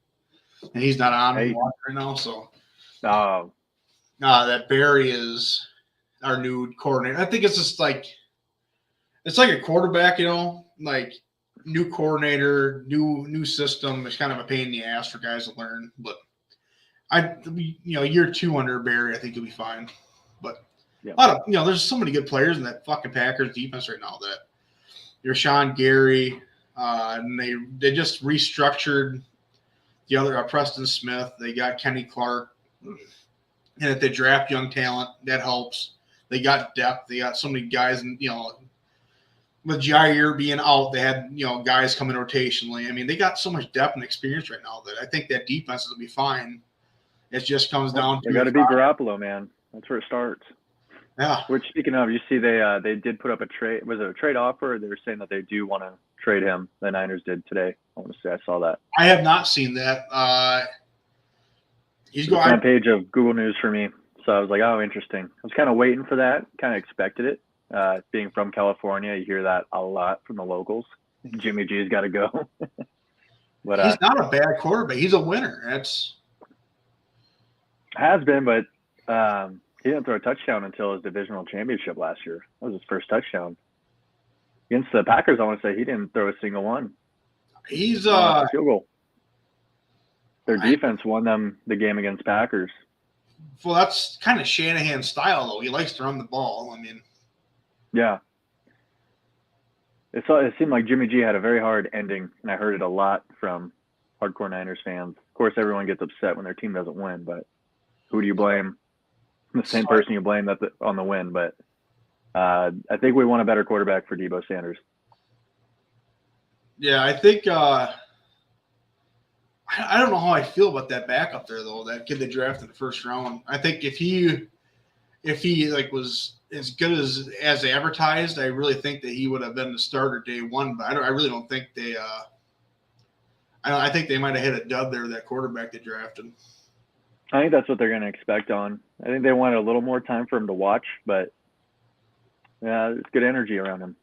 and he's not on right now. So, that Barry is our new coordinator. I think it's just like it's like a quarterback, like new coordinator, new system. It's kind of a pain in the ass for guys to learn, but year 2 under Barry, I think he'll be fine. But Yeah. a lot of, there's so many good players in that fucking Packers defense right now that you're Sean Gary, and they just restructured the other Preston Smith. They got Kenny Clark, and if they draft young talent, that helps. They got depth. They got so many guys, and with Jair being out, they had guys coming rotationally. I mean, they got so much depth and experience right now that I think that defense will be fine. It just comes down to they got to beat Garoppolo, man. That's where it starts. Yeah. Which, speaking of, you see they did put up a trade. Was it a trade offer? Or they were saying that they do want to trade him. The Niners did today. I want to say I saw that. I have not seen that. He's It's on going the page of Google News for me. So I was like, oh, interesting. I was kind of waiting for that. Kind of expected it. Being from California, you hear that a lot from the locals. Jimmy G's got to go. But he's not a bad quarterback. He's a winner. That's has been, but he didn't throw a touchdown until his divisional championship last year. That was his first touchdown against the Packers. I want to say he didn't throw a single one. He's field goal. Their defense won them the game against Packers. Well, that's kind of Shanahan's style, though. He likes to run the ball. I mean, yeah. It seemed like Jimmy G had a very hard ending, and I heard it a lot from hardcore Niners fans. Of course, everyone gets upset when their team doesn't win, but who do you blame? The same person you blame on the win, but I think we want a better quarterback for Deebo Sanders. Yeah, I think I don't know how I feel about that backup there, though. That kid they drafted in the first round. I think if he was as good as advertised, I really think that he would have been the starter day one. But I really don't think they. I think they might have hit a dud there. That quarterback they drafted. I think that's what they're going to expect on. I think they wanted a little more time for him to watch, but yeah, it's good energy around him.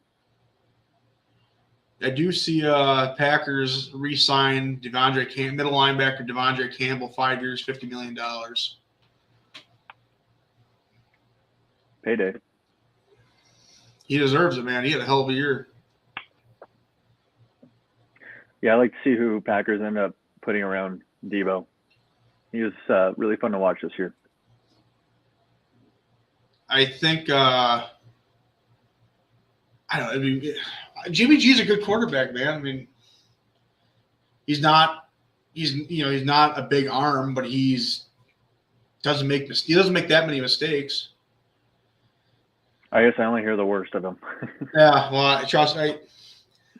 I do see Packers re-sign middle linebacker Devondre Campbell, 5 years, $50 million. Payday. He deserves it, man. He had a hell of a year. Yeah, I like to see who Packers end up putting around Deebo. He was really fun to watch this year. I think I don't know. I mean, Jimmy G's a good quarterback, man. I mean, he's not a big arm, but he doesn't make that many mistakes. I guess I only hear the worst of him. Yeah, well,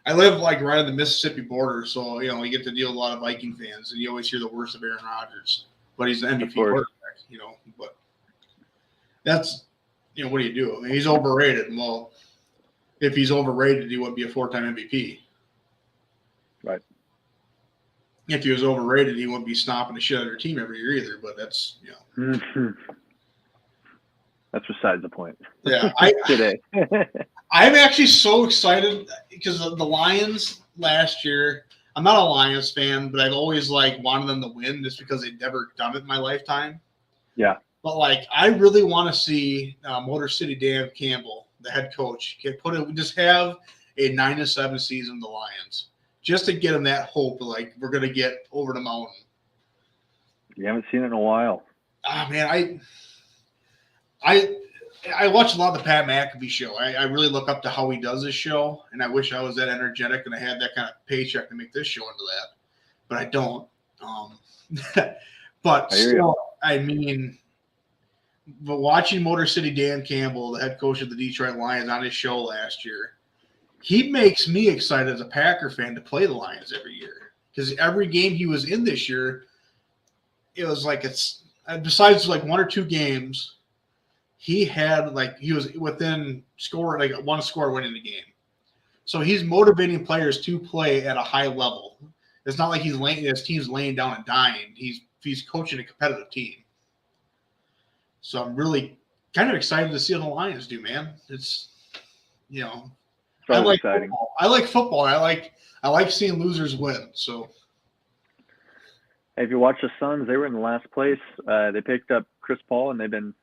I live like right on the Mississippi border, so you get to deal with a lot of Viking fans, and you always hear the worst of Aaron Rodgers. But he's an MVP quarterback, But that's what do you do? I mean, he's overrated. Well, if he's overrated, he wouldn't be a 4-time MVP. Right. If he was overrated, he wouldn't be stomping the shit out of their team every year either. But that's That's besides the point. Yeah, Today. I'm actually so excited because of the Lions last year. I'm not a Lions fan, but I've always wanted them to win just because they've never done it in my lifetime. Yeah. But I really want to see Motor City Dan Campbell, the head coach, just have a 9-7 season with the Lions, just to get him that hope of we're gonna get over the mountain. You haven't seen it in a while. Ah, man, I watch a lot of the Pat McAfee show. I really look up to how he does his show, and I wish I was that energetic and I had that kind of paycheck to make this show into that, but I don't. But still, I mean, but watching Motor City Dan Campbell, the head coach of the Detroit Lions, on his show last year, he makes me excited as a Packer fan to play the Lions every year, because every game he was in this year, it was besides 1 or 2 games, he had he was within one score winning the game. So he's motivating players to play at a high level. It's not like his team's laying down and dying. He's coaching a competitive team. So I'm really kind of excited to see what the Lions do, man. It's I like exciting. Football. I like football. I like seeing losers win. So Hey, if you watch the Suns, they were in the last place. They picked up Chris Paul, and they've been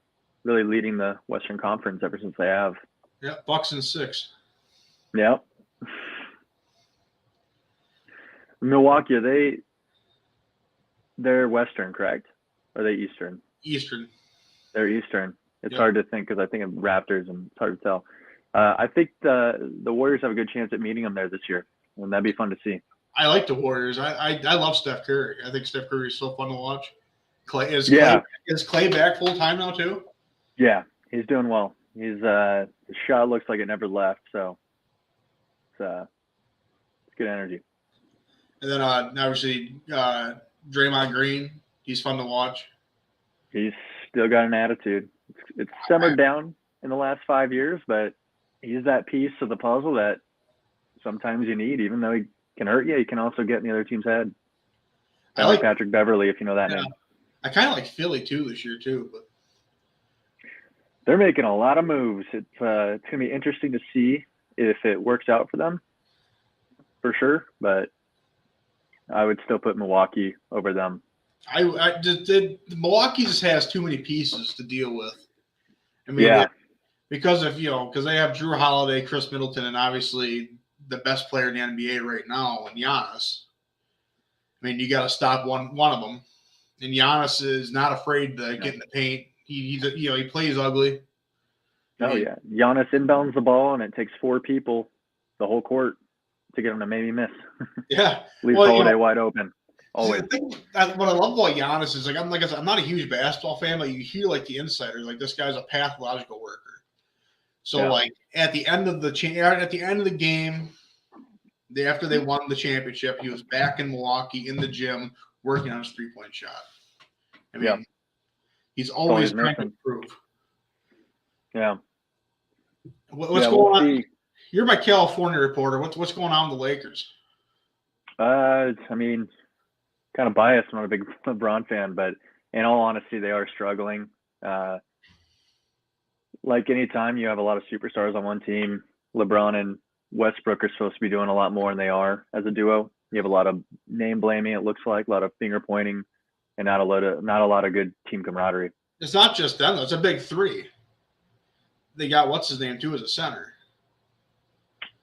really leading the Western Conference ever since they have. yeah, Bucks and 6. Yep. Milwaukee, they're Western, correct? Or are they Eastern? Eastern. They're Eastern. It's Yep. hard to think because I think of Raptors and it's hard to tell. I think the Warriors have a good chance at meeting them there this year, and that'd be fun to see. I like the Warriors. I love Steph Curry. I think Steph Curry is so fun to watch. Is Clay back full time now too? Yeah, he's doing well. His shot looks like it never left, so it's good energy. And then obviously Draymond Green. He's fun to watch. He's still got an attitude. It's simmered down in the last 5 years, but he's that piece of the puzzle that sometimes you need. Even though he can hurt you, he can also get in the other team's head. I Like like Patrick Beverly, if you know that name. I kind of like Philly too this year too, but They're making a lot of moves. It's going to be interesting to see if it works out for them, for sure. But I would still put Milwaukee over them. Milwaukee just has too many pieces to deal with. I mean, Yeah. because they have Drew Holiday, Chris Middleton, and obviously the best player in the NBA right now, and Giannis. I mean, you got to stop one of them. And Giannis is not afraid to get in the paint. He plays ugly. Oh, yeah. Giannis inbounds the ball, and it takes 4 people, the whole court, to get him to maybe miss. Yeah. Leaves Holiday wide open. Always. What I love about Giannis is I'm not a huge basketball fan, but you hear like the insiders, like this guy's a pathological worker. So like at the end of the game, after they won the championship, he was back in Milwaukee in the gym working on his 3-point shot. I mean, he's always trying to improve. Yeah. What's going on? See. You're my California reporter. What's going on with the Lakers? I mean, kind of biased. I'm not a big LeBron fan, but in all honesty, they are struggling. Like anytime you have a lot of superstars on one team, LeBron and Westbrook are supposed to be doing a lot more than they are as a duo. You have a lot of name blaming, it looks like, a lot of finger pointing, and not a lot of good team camaraderie. It's not just them though; it's a big 3. They got what's his name too as a center.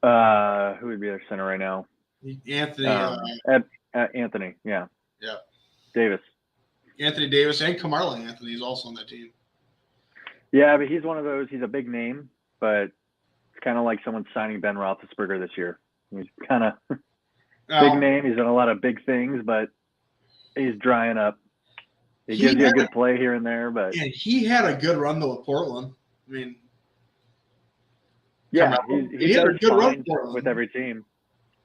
Who would be their center right now? Anthony. Anthony, yeah. Yeah. Davis. Anthony Davis and Carmelo Anthony is also on that team. Yeah, but he's one of those. He's a big name, but it's kind of like someone signing Ben Roethlisberger this year. He's kind of big name. He's done a lot of big things, but he's drying up. He gives you a good play here and there, but he had a good run though with Portland. I mean, yeah, he had a good run with every team,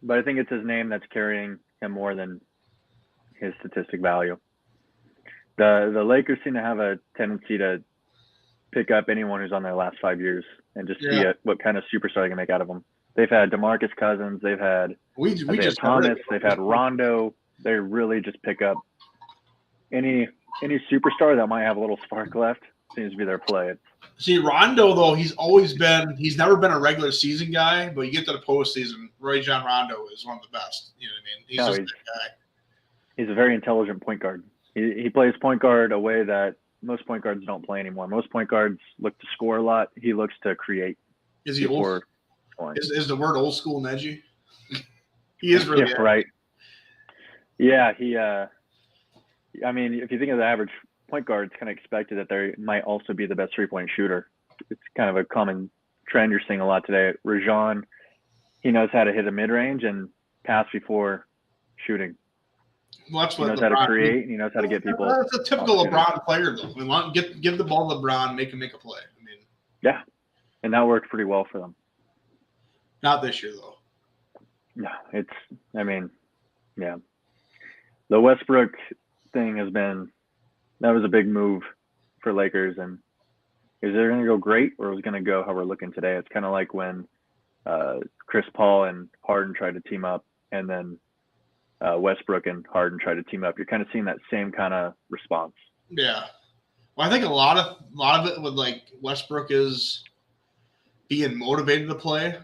but I think it's his name that's carrying him more than his statistic value. The Lakers seem to have a tendency to pick up anyone who's on their last 5 years and just see what kind of superstar they can make out of them. They've had DeMarcus Cousins, they've had Thomas, they've had Rondo. They really just pick up any superstar that might have a little spark left. Seems to be their play. See, Rondo though, he's never been a regular season guy, but you get to the postseason, John Rondo is one of the best. You know what I mean? He's just that guy. He's a very intelligent point guard. He plays point guard a way that most point guards don't play anymore. Most point guards look to score a lot. He looks to create. Is he old? Is the word old school and edgy? He is really right. Yeah, he. I mean, if you think of the average point guard, it's kind of expected that they might also be the best 3-point shooter. It's kind of a common trend you're seeing a lot today. Rajon, he knows how to hit a mid-range and pass before shooting. Well, that's what he knows how to create. And he knows how to get people. That's a typical LeBron player, though. We want give the ball to LeBron, make him make a play. I mean, yeah, and that worked pretty well for them. Not this year, though. No, yeah. The Westbrook thing that was a big move for Lakers, and is it going to go great or is it going to go how we're looking today? It's kind of like when Chris Paul and Harden tried to team up, and then Westbrook and Harden tried to team up. You're kind of seeing that same kind of response. Yeah. Well, I think a lot of it with like Westbrook is being motivated to play.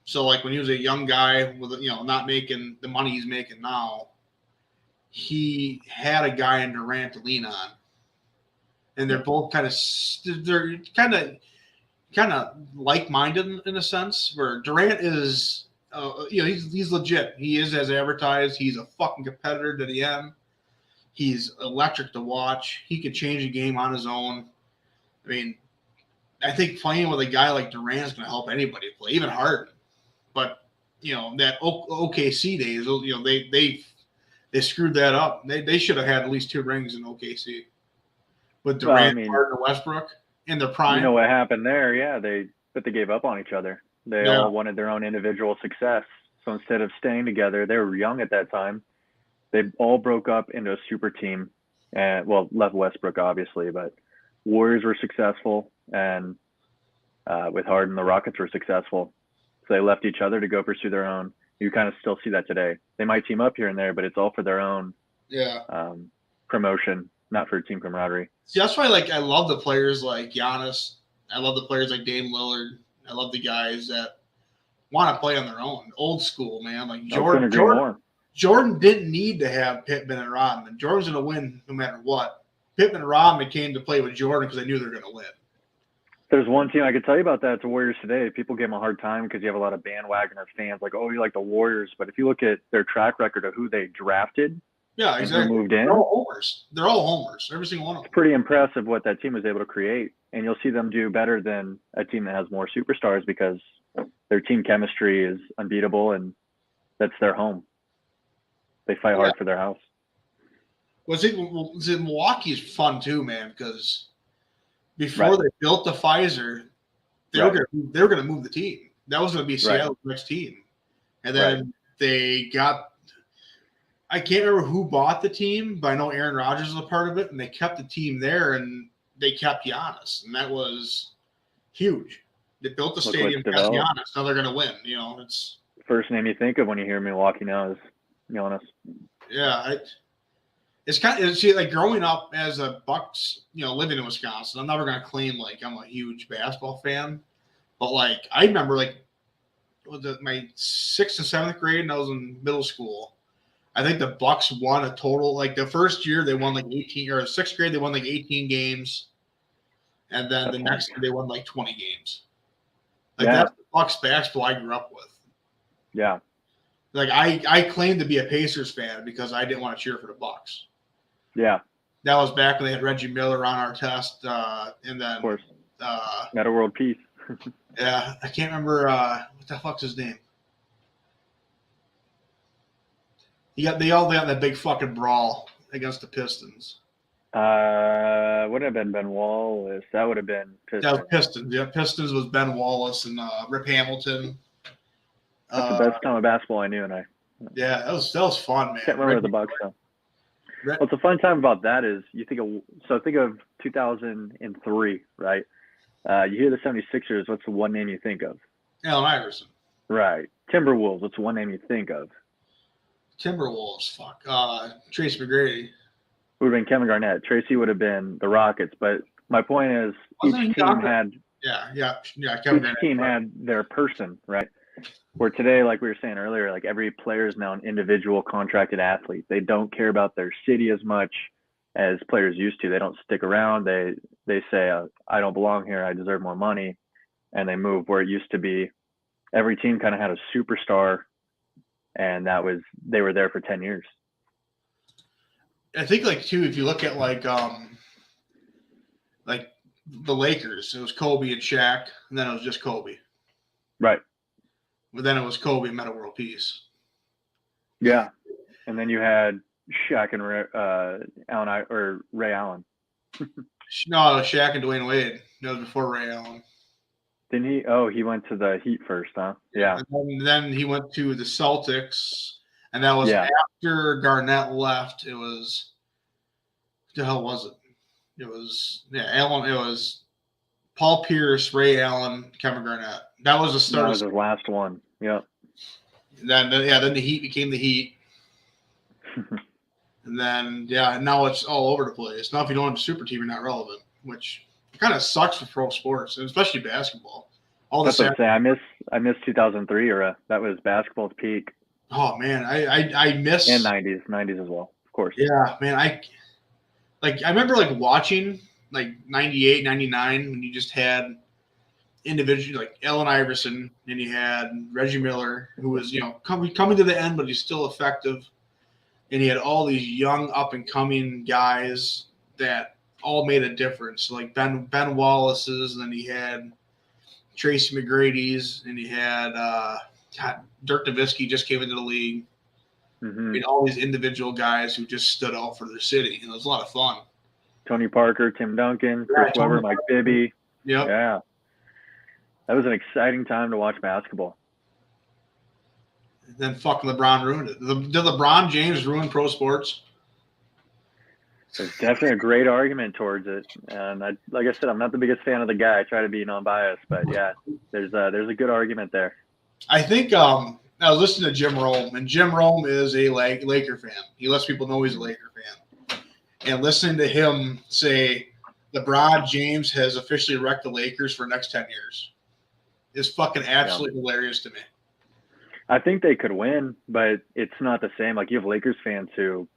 So like when he was a young guy with not making the money he's making now, he had a guy in Durant to lean on, and they're both kind of like-minded in a sense. Where Durant is, he's legit. He is as advertised. He's a fucking competitor to the end. He's electric to watch. He could change a game on his own. I mean, I think playing with a guy like Durant is going to help anybody play, even Harden. But that OKC days, they screwed that up. They should have had at least 2 rings in OKC with Durant, Harden, and Westbrook in their prime. You know what happened there? Yeah, they gave up on each other. They all wanted their own individual success. So instead of staying together, they were young at that time. They all broke up into a super team, and left Westbrook obviously, but Warriors were successful, and with Harden, the Rockets were successful. So they left each other to go pursue their own. You kind of still see that today. They might team up here and there, but it's all for their own promotion, not for team camaraderie. See, that's why I love the players like Giannis. I love the players like Dame Lillard. I love the guys that want to play on their own. Old school, man. Like Jordan didn't need to have Pittman and Rodman. Jordan's going to win no matter what. Pittman and Rodman came to play with Jordan because they knew they were going to win. There's one team I could tell you about that. It's the Warriors today. People give them a hard time because you have a lot of bandwagoner fans like, oh, you like the Warriors. But if you look at their track record of who they drafted, exactly. Who moved in, they're all homers. They're all homers. Every single one of them. It's pretty impressive what that team was able to create. And you'll see them do better than a team that has more superstars because their team chemistry is unbeatable and that's their home. They fight hard for their house. Was it Milwaukee's fun too, man? Because before they built the Pfizer, they were going to move the team. That was going to be Seattle's next team, and then they got. I can't remember who bought the team, but I know Aaron Rodgers was a part of it, and they kept the team there, and they kept Giannis, and that was huge. They built the stadium, kept Giannis. Now they're going to win. It's first name you think of when you hear Milwaukee now is Giannis. Yeah, it's kind of like growing up as a Bucks, living in Wisconsin. I'm never going to claim I'm a huge basketball fan, but I remember my 6th and 7th grade, and I was in middle school. I think the Bucks won a total the first year they won 18, or 6th grade they won 18 games, and then the next year they won 20 games. That's the Bucks basketball I grew up with. Yeah. I claimed to be a Pacers fan because I didn't want to cheer for the Bucks. Yeah. That was back when they had Reggie Miller on our test, and then of course, Meta World Peace. Yeah, I can't remember what the fuck's his name. They all got that big fucking brawl against the Pistons. Would have been Ben Wallace. That would have been Pistons. That was Pistons. Yeah, Pistons was Ben Wallace and Rip Hamilton. That's the best time of basketball I knew, and that was fun, man. Can't remember the Bucks though. What's the fun time about that is you think of 2003, right? You hear the 76ers, what's the one name you think of? Allen Iverson. Right. Timberwolves, what's the one name you think of? Timberwolves, fuck. Tracy McGrady. Would have been Kevin Garnett. Tracy would have been the Rockets. But my point is each team had their person, right? Where today, like we were saying earlier, every player is now an individual contracted athlete. They don't care about their city as much as players used to. They don't stick around. They say, I don't belong here. I deserve more money. And they move. Where it used to be every team kind of had a superstar, and they were there for 10 years. I think too, if you look at the Lakers, it was Kobe and Shaq, and then it was just Kobe. Right. But then it was Kobe and Meta World Peace. Yeah. And then you had Shaq and Ray Allen. No, Shaq and Dwayne Wade. That was before Ray Allen. Didn't he? Oh, he went to the Heat first, huh? Yeah. And then he went to the Celtics, and that was after Garnett left. It was – what the hell was it? It was Allen. It was Paul Pierce, Ray Allen, Kevin Garnett. That was the start. That was the last one. Yeah. Then the Heat became the Heat. And then, now it's all over the place. Now if you don't have a super team, you're not relevant, which kind of sucks for pro sports, and especially basketball. That's what I'm saying. I miss 2003 era. That was basketball's peak. Oh, man. I miss – and 90s as well, of course. Yeah, man. I remember watching 98, 99 when you just had – individually like Allen Iverson, and you had Reggie Miller, who was coming to the end, but he's still effective. and he had all these young up and coming guys that all made a difference, like Ben Wallace's, and then he had Tracy McGrady's, and he had Dirk Nowitzki just came into the league. I Hmm. mean, all these individual guys who just stood out for their city, and it was a lot of fun. Tony Parker, Tim Duncan, Chris Tony Webber, Mike Bibby. Yep. Yeah. That was an exciting time to watch basketball. And then fucking LeBron ruined it. Did LeBron James ruin pro sports? There's definitely a great argument towards it. And like I said, I'm not the biggest fan of the guy. I try to be non-biased, but yeah, there's a good argument there. I think I was listening to Jim Rome, and Jim Rome is a Laker fan. He lets people know he's a Laker fan. And listening to him say LeBron James has officially wrecked the Lakers for the next 10 years is fucking absolutely hilarious to me. I think they could win, but it's not the same. Like, you have Lakers fans who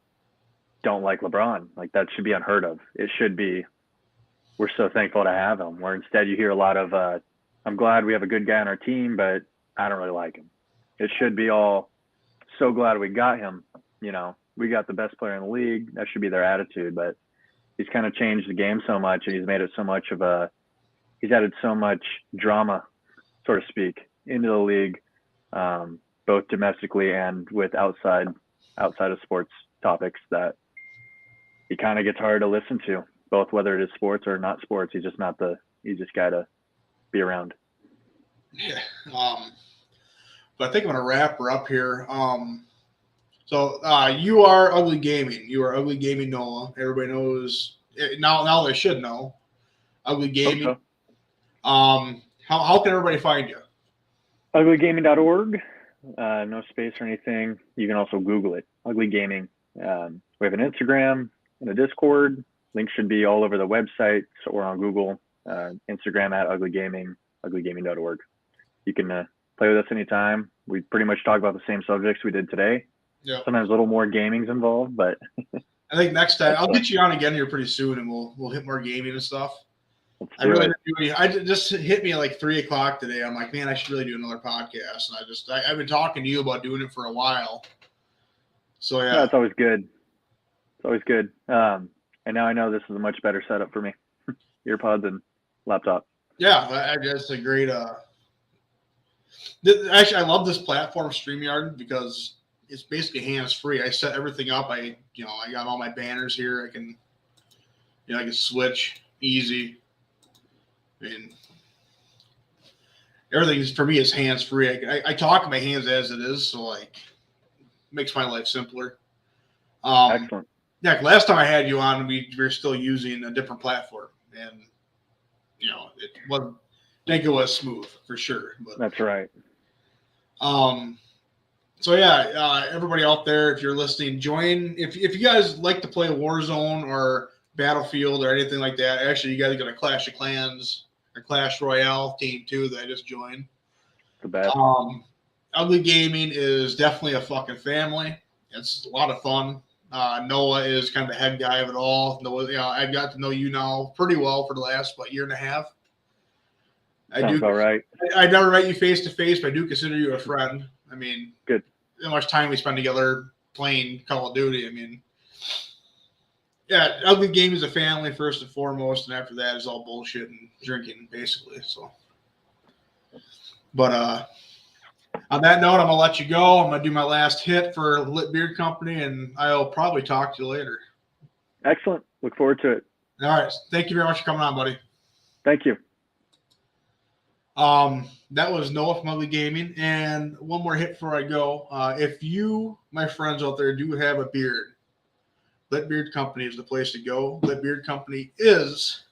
don't like LeBron. Like, that should be unheard of. It should be, we're so thankful to have him. Where instead you hear a lot of, I'm glad we have a good guy on our team, but I don't really like him. It should be all, so glad we got him. You know, we got the best player in the league. That should be their attitude. But he's kind of changed the game so much, and he's made it so much of he's added so much drama, so to speak, into the league, both domestically and with outside of sports topics, that he kind of gets hard to listen to, both whether it is sports or not sports. He's just not the easiest guy to be around. Yeah. But I think I'm going to wrap her up here. So you are Ugly Gaming. You are Ugly Gaming Noah. Everybody knows now. They should know Ugly Gaming. Okay. How can everybody find you? Uglygaming.org. No space or anything. You can also Google it. Ugly Gaming. We have an Instagram and a Discord. Links should be all over the website or on Google. Instagram at Ugly Gaming. Uglygaming.org. You can play with us anytime. We pretty much talk about the same subjects we did today. Yeah. Sometimes a little more gaming's involved, but I think next time I'll get you on again here pretty soon, and we'll hit more gaming and stuff. I just hit me at like 3:00 today. I'm like, man, I should really do another podcast. And I've been talking to you about doing it for a while. So yeah, it's always good. It's always good. And now I know this is a much better setup for me. Earpods and laptop. Yeah, it's a great. Actually, I love this platform, StreamYard, because it's basically hands free. I set everything up. I got all my banners here. I can switch easy. I mean, everything for me is hands free. I talk with my hands as it is, so like, makes my life simpler. Excellent. Yeah, last time I had you on, we were still using a different platform, and it was smooth for sure. But That's right. So yeah, everybody out there, if you're listening, join. If you guys like to play Warzone or Battlefield or anything like that, actually, you guys got a Clash of Clans or Clash Royale team too that I just joined. The best. Ugly Gaming is definitely a fucking family. It's a lot of fun. Noah is kind of the head guy of it all. Noah, I've got to know you now pretty well for the last year and a half. Sounds about right. I never met you face to face, but I do consider you a friend. I mean, good. How much time we spend together playing Call of Duty. I mean, yeah, Ugly Game is a family first and foremost, and after that is all bullshit and drinking, basically. So, but on that note, I'm gonna let you go. I'm gonna do my last hit for Lit Beard Company, and I'll probably talk to you later. Excellent. Look forward to it. All right. Thank you very much for coming on, buddy. Thank you. That was Noah from Ugly Gaming, and one more hit before I go. If you, my friends out there, do have a beard, Lit Beard Company is the place to go. Lit Beard Company is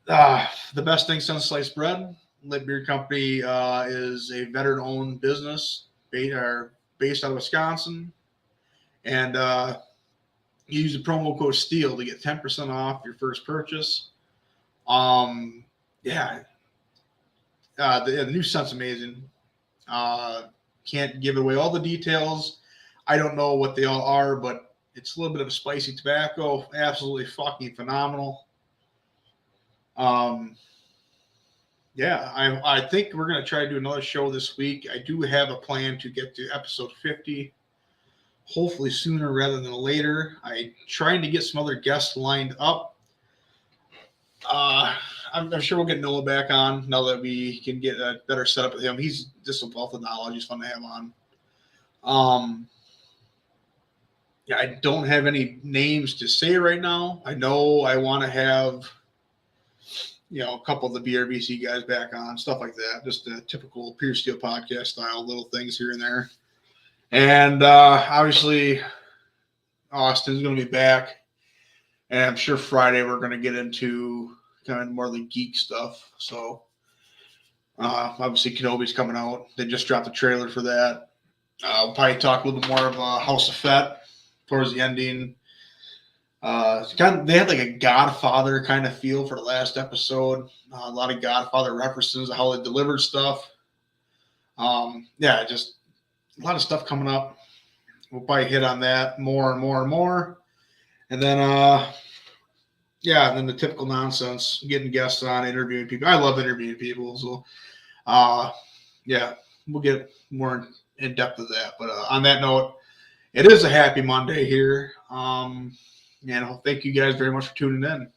the best thing since sliced bread. Lit Beard Company is a veteran-owned business based out of Wisconsin, and you use the promo code STEEL to get 10% off your first purchase. Yeah. The new scent's amazing. Can't give away all the details. I don't know what they all are, but it's a little bit of a spicy tobacco. Absolutely fucking phenomenal. Yeah, I think we're going to try to do another show this week. I do have a plan to get to episode 50. hopefully sooner rather than later. I'm trying to get some other guests lined up. I'm sure we'll get Noah back on now that we can get a better setup with him. He's just a wealth of knowledge. He's fun to have on. Yeah, I don't have any names to say right now. I know I want to have, a couple of the BRBC guys back on, stuff like that. Just the typical Pure Steel podcast style, little things here and there. And obviously, Austin's going to be back. And I'm sure Friday we're going to get into kind of more of the geek stuff. So obviously Kenobi's coming out. They just dropped the trailer for that. We'll probably talk a little bit more of House of Fett towards the ending. They had like a Godfather kind of feel for the last episode. A lot of Godfather references, how they delivered stuff. Just a lot of stuff coming up. We'll probably hit on that more and more and more. And then, then the typical nonsense, getting guests on, interviewing people. I love interviewing people. So, we'll get more in depth of that. But on that note, it is a happy Monday here. And thank you guys very much for tuning in.